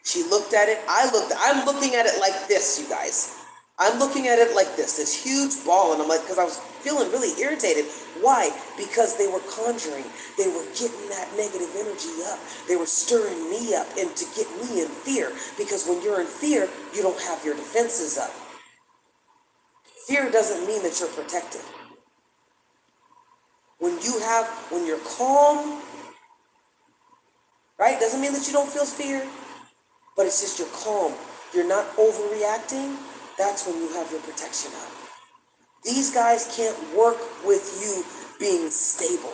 she looked at it. I'm looking at it like this, you guys. I'm looking at it like this huge ball, and I'm like, because I was feeling really irritated. Why? Because they were conjuring. They were getting that negative energy up. They were stirring me up and to get me in fear. Because when you're in fear, you don't have your defenses up. Fear doesn't mean that you're protected. When you're calm, right? Doesn't mean that you don't feel fear, but it's just you're calm. You're not overreacting. That's when you have your protection up. These guys can't work with you being stable.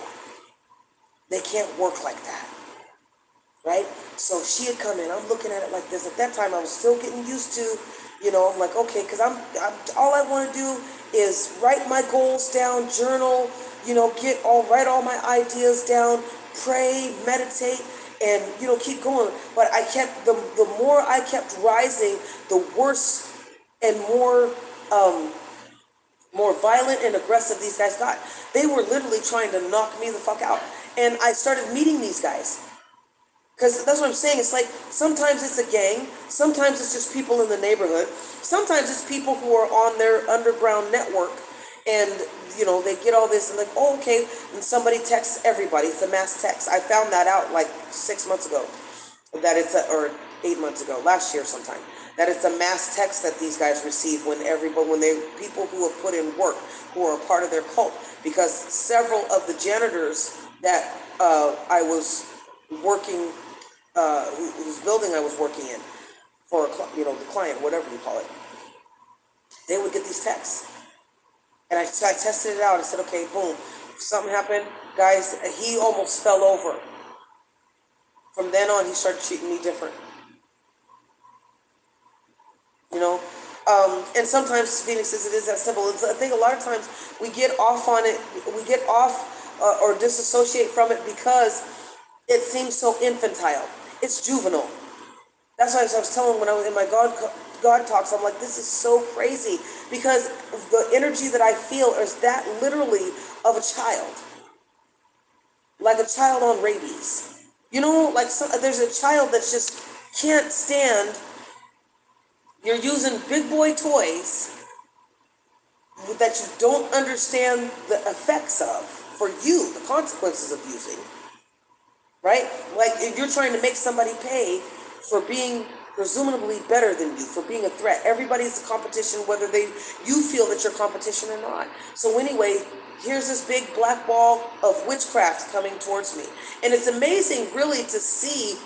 They can't work like that, right? So she had come in. I'm looking at it like this. At that time, I was still getting used to, I'm like, okay, because I'm all I want to do is write my goals down, journal, write all my ideas down, pray, meditate, and keep going. But I kept the more I kept rising, the worse and more violent and aggressive these guys got. They were literally trying to knock me the fuck out. And I started meeting these guys. Because that's what I'm saying. It's like, sometimes it's a gang. Sometimes it's just people in the neighborhood. Sometimes it's people who are on their underground network. And, they get all this and like, oh, okay. And somebody texts everybody. It's a mass text. I found that out like 6 months ago. Or 8 months ago, last year sometime. That it's a mass text that these guys receive when people who have put in work, who are a part of their cult. Because several of the janitors that I was working, whose building I was working in, for the client, whatever you call it, they would get these texts. And I tested it out. I said, okay, boom, something happened. Guys, he almost fell over. From then on, he started treating me different. And sometimes, Phoenix says it is that simple. I think a lot of times we get off on it, or disassociate from it because it seems so infantile. It's juvenile. That's why I was telling when I was in my God talks, I'm like, this is so crazy because the energy that I feel is that literally of a child. Like a child on rabies. There's a child that just can't stand. You're using big boy toys that you don't understand the effects of for you, the consequences of using, right? Like if you're trying to make somebody pay for being presumably better than you, for being a threat. Everybody's a competition, whether you feel that you're competition or not. So anyway, here's this big black ball of witchcraft coming towards me. And it's amazing really to see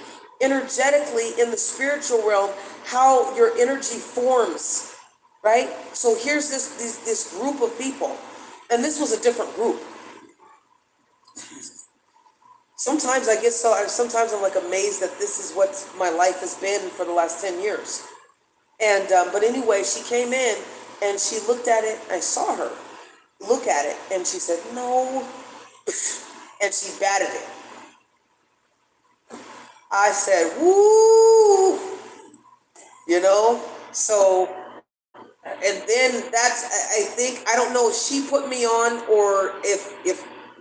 energetically in the spiritual realm how your energy forms, right? So here's this group of people, And this was a different group. Sometimes I get so, sometimes I'm like amazed that this is what my life has been for the last 10 years. And, but anyway, she came in and she looked at it. I saw her look at it and she said, no. And she batted it. I said, woo, you know? So, and then that's, I think, I don't know if she put me on or if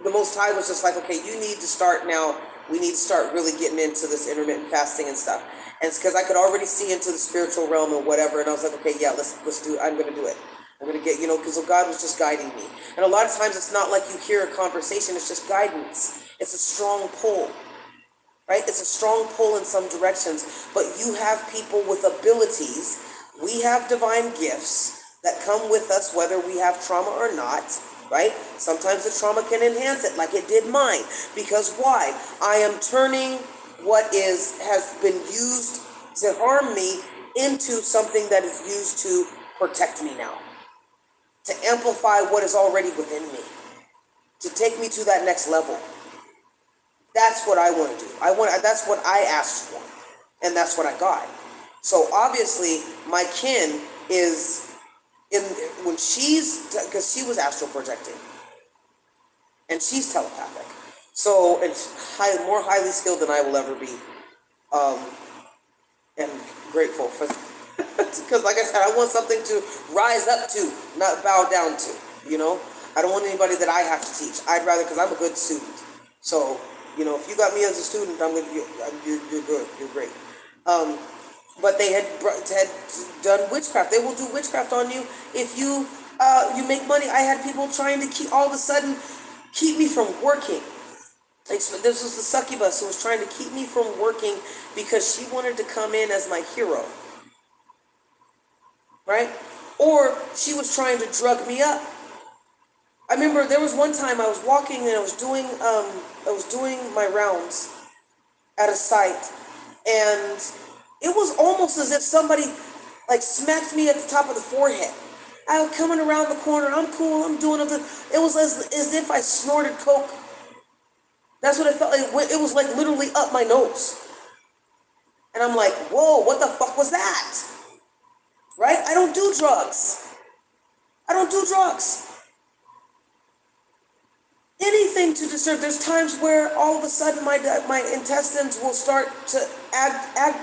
the Most High was just like, okay, you need to start now. We need to start really getting into this intermittent fasting and stuff. And it's because I could already see into the spiritual realm or whatever. And I was like, okay, yeah, let's do it. I'm going to do it. I'm going to get, because God was just guiding me. And a lot of times it's not like you hear a conversation. It's just guidance. It's a strong pull, right? It's a strong pull in some directions. But you have people with abilities. We have divine gifts that come with us, whether we have trauma or not, right? Sometimes the trauma can enhance it like it did mine. Because why? I am turning what has been used to harm me into something that is used to protect me now. To amplify what is already within me. To take me to that next level. That's what I want to do. That's what I asked for. And that's what I got. So obviously my kin is when because she was astral projecting. And she's telepathic. So it's more highly skilled than I will ever be. And grateful for because like I said, I want something to rise up to, not bow down to, I don't want anybody that I have to teach. I'd rather, because I'm a good student. So, if you got me as a student, you're good, you're great. But they had done witchcraft. They will do witchcraft on you if you make money. I had people trying to all of a sudden keep me from working. This was the succubus who was trying to keep me from working because she wanted to come in as my hero. Right? Or she was trying to drug me up. I remember there was one time I was walking and I was doing my rounds at a site, and it was almost as if somebody like smacked me at the top of the forehead. I was coming around the corner. I'm cool. I'm doing it. It was as if I snorted coke. That's what it felt like. It was like literally up my nose. And I'm like, whoa, what the fuck was that? Right? I don't do drugs. I don't do drugs. Anything to disturb. There's times where all of a sudden my intestines will start to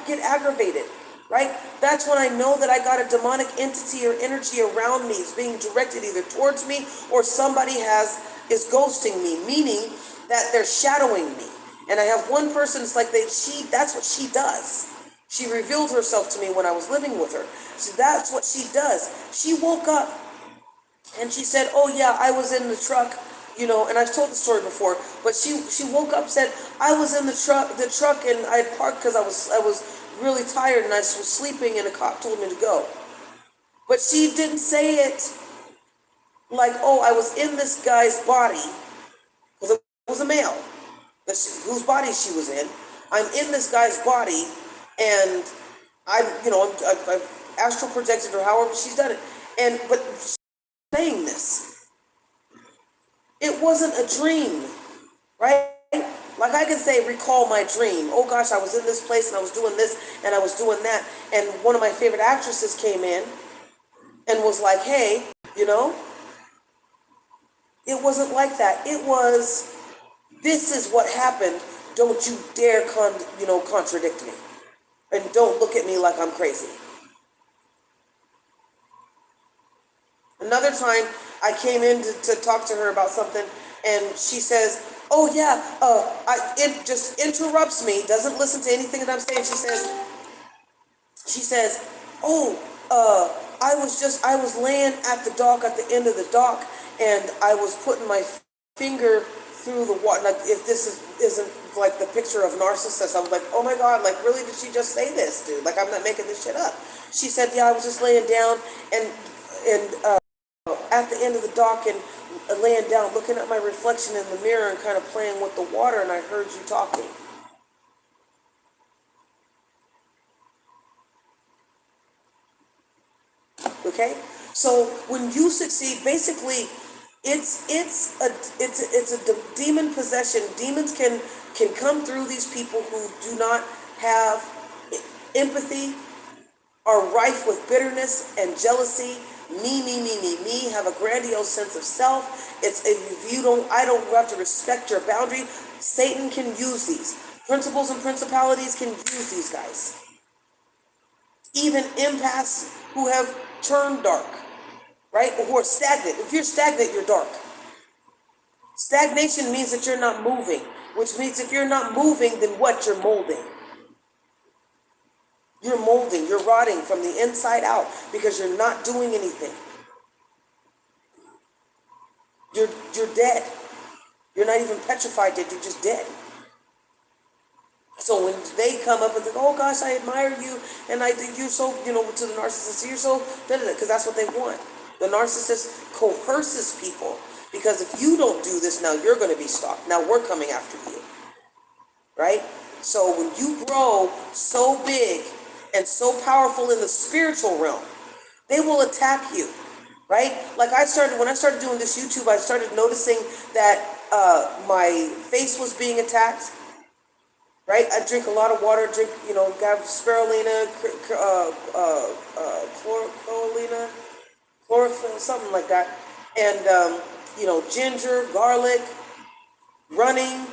get aggravated. Right? That's when I know that I got a demonic entity or energy around me. It's being directed either towards me or somebody is ghosting me, meaning that they're shadowing me. And I have one person, it's like that's what she does. She revealed herself to me when I was living with her. So that's what she does. She woke up and she said, oh yeah, I was in the truck, and I've told the story before, but she woke up, said, I was in the truck and I had parked because I was really tired and I was sleeping and a cop told me to go. But she didn't say it like, oh, I was in this guy's body, because it was a male, whose body she was in. I'm in this guy's body, and I've astral projected her, however she's done it. But she's saying this. It wasn't a dream, right? Like I can say, recall my dream. Oh gosh, I was in this place and I was doing this and I was doing that. And one of my favorite actresses came in and was like, hey, it wasn't like that. It was, this is what happened. Don't you dare contradict me. And don't look at me like I'm crazy. Another time I came in to talk to her about something, and she says, oh yeah, it just interrupts me, doesn't listen to anything that I'm saying. She says, oh, I was laying at the dock, at the end of the dock, and I was putting my finger through the water. Like, if this isn't like the picture of Narcissus, I was like, oh my God, like really, did she just say this, dude? Like, I'm not making this shit up. She said, yeah, I was just laying down and at the end of the dock and laying down, looking at my reflection in the mirror and kind of playing with the water, and I heard you talking. Okay? So when you succeed, basically, It's a demon possession. Demons can come through these people who do not have empathy, are rife with bitterness and jealousy. Me, have a grandiose sense of self. It's if you don't, I don't have to respect your boundary. Satan can use these. Principles and principalities can use these guys. Even empaths who have turned dark, right? Or who are stagnant. If you're stagnant, you're dark. Stagnation means that you're not moving, which means if you're not moving, then what? You're molding. You're molding, you're rotting from the inside out because you're not doing anything. You're dead. You're not even petrified dead, you're just dead. So when they come up and think, oh gosh, I admire you, and I think you're so, to the narcissist, you're so, because that's what they want. The narcissist coerces people because if you don't do this now, you're going to be stalked. Now we're coming after you, right? So when you grow so big and so powerful in the spiritual realm, they will attack you, right? Like when I started doing this YouTube, I started noticing that my face was being attacked, right? I drink a lot of water, got spirulina, chlorolina, chlorophyll, something like that. And, ginger, garlic, running,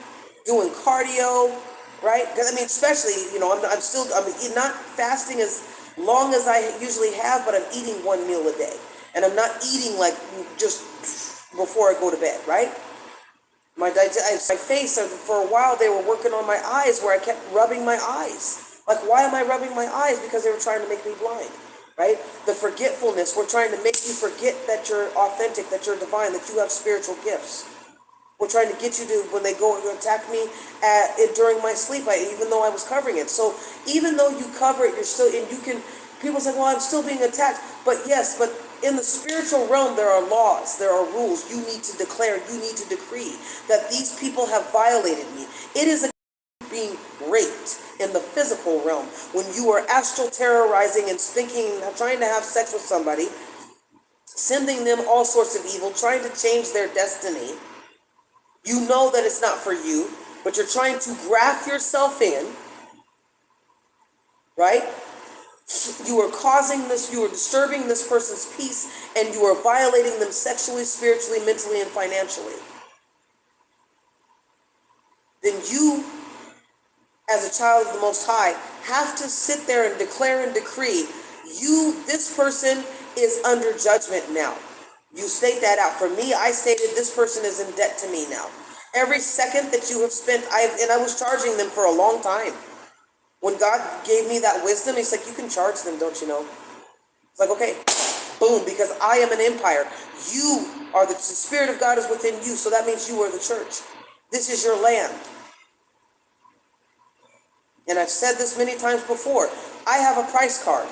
doing cardio, right? Because especially, I'm not fasting as long as I usually have, but I'm eating one meal a day. And I'm not eating like just before I go to bed, right? My face, for a while they were working on my eyes where I kept rubbing my eyes. Like, why am I rubbing my eyes? Because they were trying to make me blind, right? The forgetfulness, we're trying to make you forget that you're authentic, that you're divine, that you have spiritual gifts. We're trying to get you to, when they go and attack me during my sleep, even though I was covering it. So even though you cover it, you're still, and you can, people say, well, I'm still being attacked. But yes, but in the spiritual realm, there are laws, there are rules. You need to declare, you need to decree that these people have violated me. It is being raped in the physical realm. When you are astral terrorizing and trying to have sex with somebody, sending them all sorts of evil, trying to change their destiny. You know that it's not for you, but you're trying to graft yourself in, right? You are causing this, you are disturbing this person's peace, and you are violating them sexually, spiritually, mentally, and financially. Then you, as a child of the Most High, have to sit there and declare and decree, this person is under judgment now. You state that out. For me, I stated this person is in debt to me now. Every second that you have spent, and I was charging them for a long time. When God gave me that wisdom, he's like, you can charge them, don't you know? It's like, okay, boom, because I am an empire. You are the Spirit of God is within you, so that means you are the church. This is your land. And I've said this many times before. I have a price card.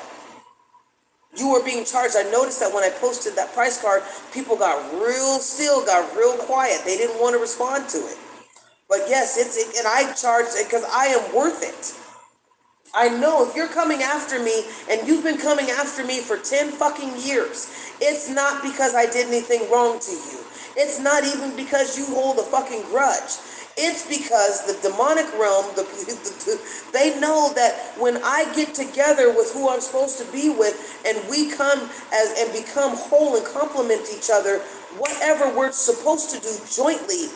You are being charged. I noticed that when I posted that price card, people got real quiet. They didn't want to respond to it. But yes, and I charged it because I am worth it. I know if you're coming after me and you've been coming after me for 10 fucking years, it's not because I did anything wrong to you. It's not even because you hold a fucking grudge. It's because the demonic realm, they know that when I get together with who I'm supposed to be with and we come and become whole and complement each other, whatever we're supposed to do jointly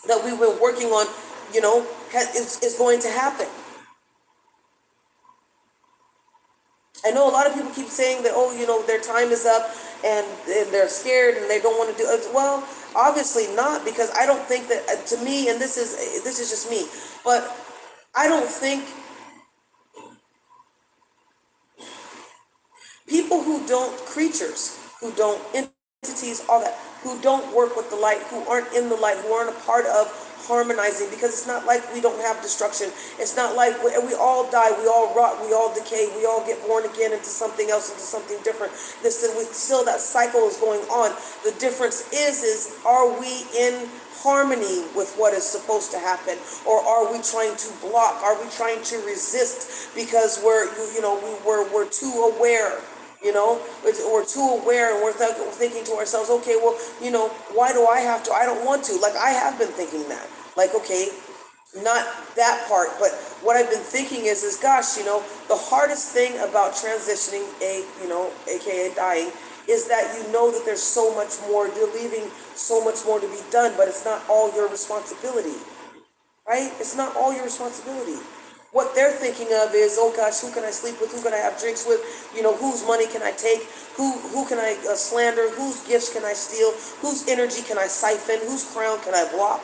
that we've been working on, is going to happen. I know a lot of people keep saying that, their time is up and they're scared and they don't want to do it. Well, obviously not, because I don't think that, to me, and this is just me, but I don't think people creatures who don't, entities, all that, who don't work with the light, who aren't in the light, who aren't a part of harmonizing, because it's not like we don't have destruction. It's not like we all die, we all rot, we all decay, we all get born again into something else, into something different. Still that cycle is going on. The difference is are we in harmony with what is supposed to happen, or are we trying to block? Are we trying to resist because we're too aware? You know, we're too aware, and we're thinking to ourselves, okay, well, you know, why do I have to? I don't want to. Like, I have been thinking that. Like, okay, not that part, but what I've been thinking is gosh, you know, the hardest thing about transitioning, aka dying, is that you know that there's so much more, you're leaving so much more to be done, but it's not all your responsibility, right? It's not all your responsibility. What they're thinking of is, oh gosh, who can I sleep with? Who can I have drinks with? You know, whose money can I take? Who can I slander? Whose gifts can I steal? Whose energy can I siphon? Whose crown can I block?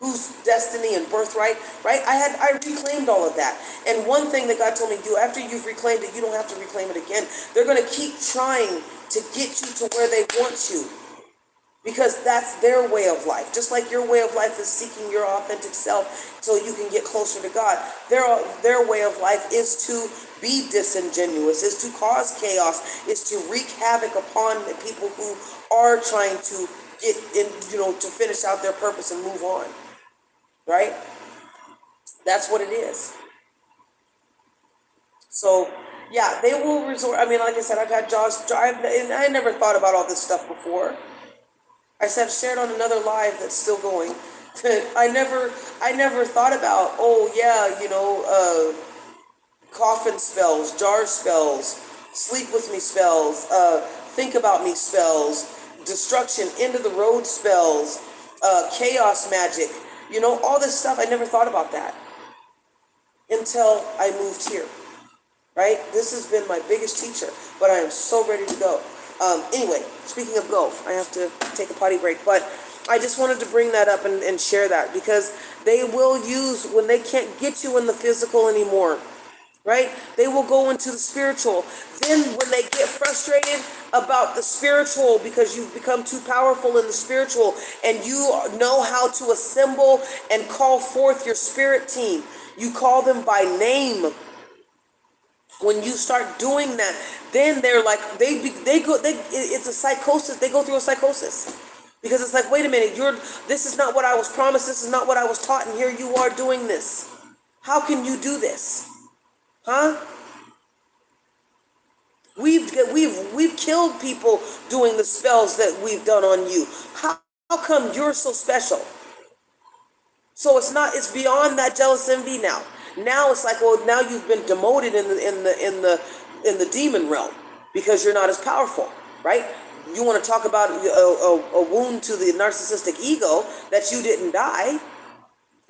Whose destiny and birthright, right? I reclaimed all of that. And one thing that God told me to do, after you've reclaimed it, you don't have to reclaim it again. They're going to keep trying to get you to where they want you, because that's their way of life. Just like your way of life is seeking your authentic self so you can get closer to God. Their way of life is to be disingenuous, is to cause chaos, is to wreak havoc upon the people who are trying to get in, you know, to finish out their purpose and move on. Right? That's what it is. So, yeah, they will resort. I mean, like I said, I've had jobs. I never thought about all this stuff before. I said, shared on another live that's still going. I never thought about, oh yeah, you know, coffin spells, jar spells, sleep with me spells, think about me spells, destruction, end of the road spells, chaos magic, you know, all this stuff. I never thought about that until I moved here, right? This has been my biggest teacher, but I am so ready to go. Anyway, speaking of go, I have to take a potty break, but I just wanted to bring that up and share that, because they will use, when they can't get you in the physical anymore, right? They will go into the spiritual. Then when they get frustrated about the spiritual, because you've become too powerful in the spiritual, and you know how to assemble and call forth your spirit team, you call them by name. When you start doing that, then they're like, it's a psychosis. They go through a psychosis, because it's like, wait a minute, this is not what I was promised. This is not what I was taught, and here you are doing this. How can you do this? Huh? We've killed people doing the spells that we've done on you. How come you're so special? So it's beyond that jealous envy now. Now it's like, well, now you've been demoted in the demon realm because you're not as powerful, right? You want to talk about a wound to the narcissistic ego that you didn't die,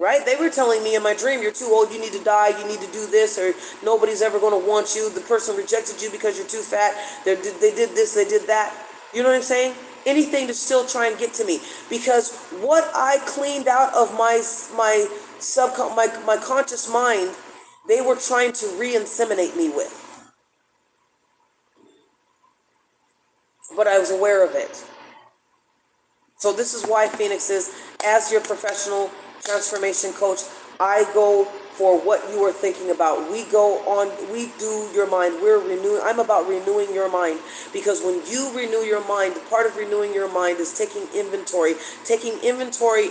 right? They were telling me in my dream, you're too old, you need to die, you need to do this, or nobody's ever going to want you. The person rejected you because you're too fat. They did this, they did that. You know what I'm saying? Anything to still try and get to me, because what I cleaned out of my conscious mind, they were trying to re-inseminate me with. But I was aware of it. So this is why, Phoenix, is, as your professional transformation coach, I go for what you are thinking about. We do your mind. I'm about renewing your mind, because when you renew your mind, part of renewing your mind is taking inventory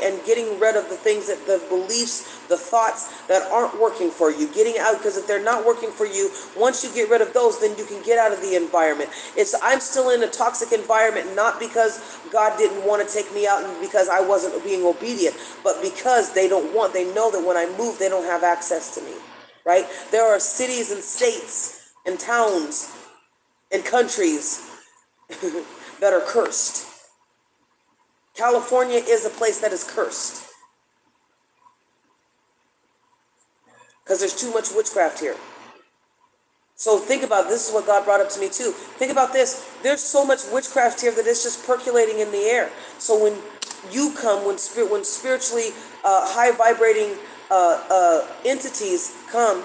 and getting rid of the things, that the beliefs, the thoughts that aren't working for you, getting out, because if they're not working for you, once you get rid of those, then you can get out of the environment. I'm still in a toxic environment, not because God didn't want to take me out and because I wasn't being obedient, but because they know that when I move, they don't have access to me, right? There are cities and states and towns and countries that are cursed. California is a place that is cursed because there's too much witchcraft here. So think about, this is what God brought up to me too. Think about this. There's so much witchcraft here that it's just percolating in the air. So when you come, when spiritually high vibrating entities come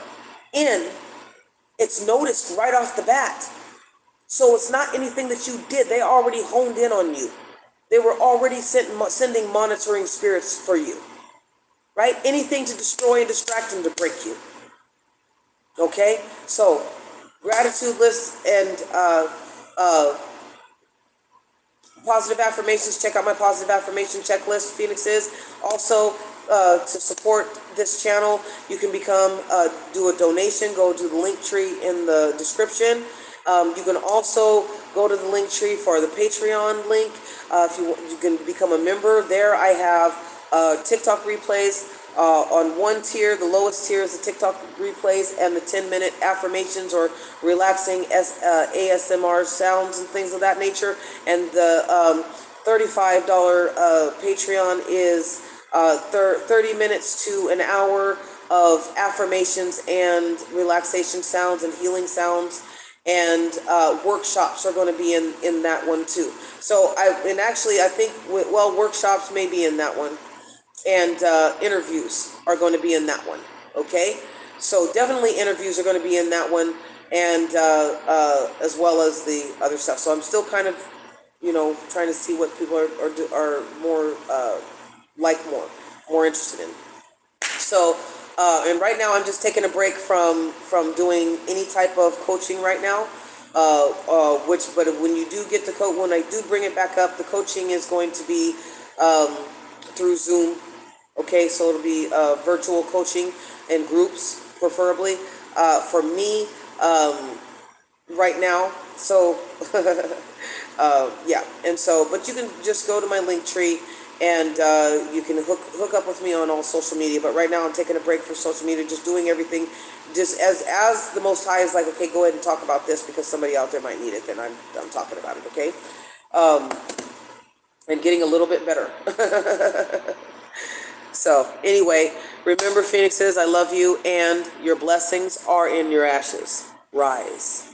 in, it's noticed right off the bat. So it's not anything that you did. They already honed in on you. They were already sending monitoring spirits for you, right? Anything to destroy and distract and to break you. Okay? So gratitude lists and positive affirmations. Check out my positive affirmation checklist, Phoenixes. Also, to support this channel, you can become, do a donation. Go to the link tree in the description. You can also go to the link tree for the Patreon link. If you can become a member there. I have TikTok replays. On one tier, the lowest tier is the TikTok replays and the 10-minute affirmations or relaxing ASMR sounds and things of that nature. And the $35 Patreon is 30 minutes to an hour of affirmations and relaxation sounds and healing sounds. And workshops are going to be in that one too. So I think, well, workshops may be in that one. And interviews are going to be in that one. Okay, so definitely interviews are going to be in that one, and as well as the other stuff. So I'm still kind of, trying to see what people are more more interested in. So and right now I'm just taking a break from doing any type of coaching right now. But when you do get the coach, when I do bring it back up, the coaching is going to be through Zoom. Okay, so it'll be virtual coaching in groups, preferably, for me right now. So, yeah, and so, but you can just go to my link tree and you can hook up with me on all social media. But right now I'm taking a break for social media, just doing everything just as the Most High is like, okay, go ahead and talk about this because somebody out there might need it. Then I'm talking about it, okay? And getting a little bit better. So anyway, remember, Phoenixes, I love you, and your blessings are in your ashes. Rise.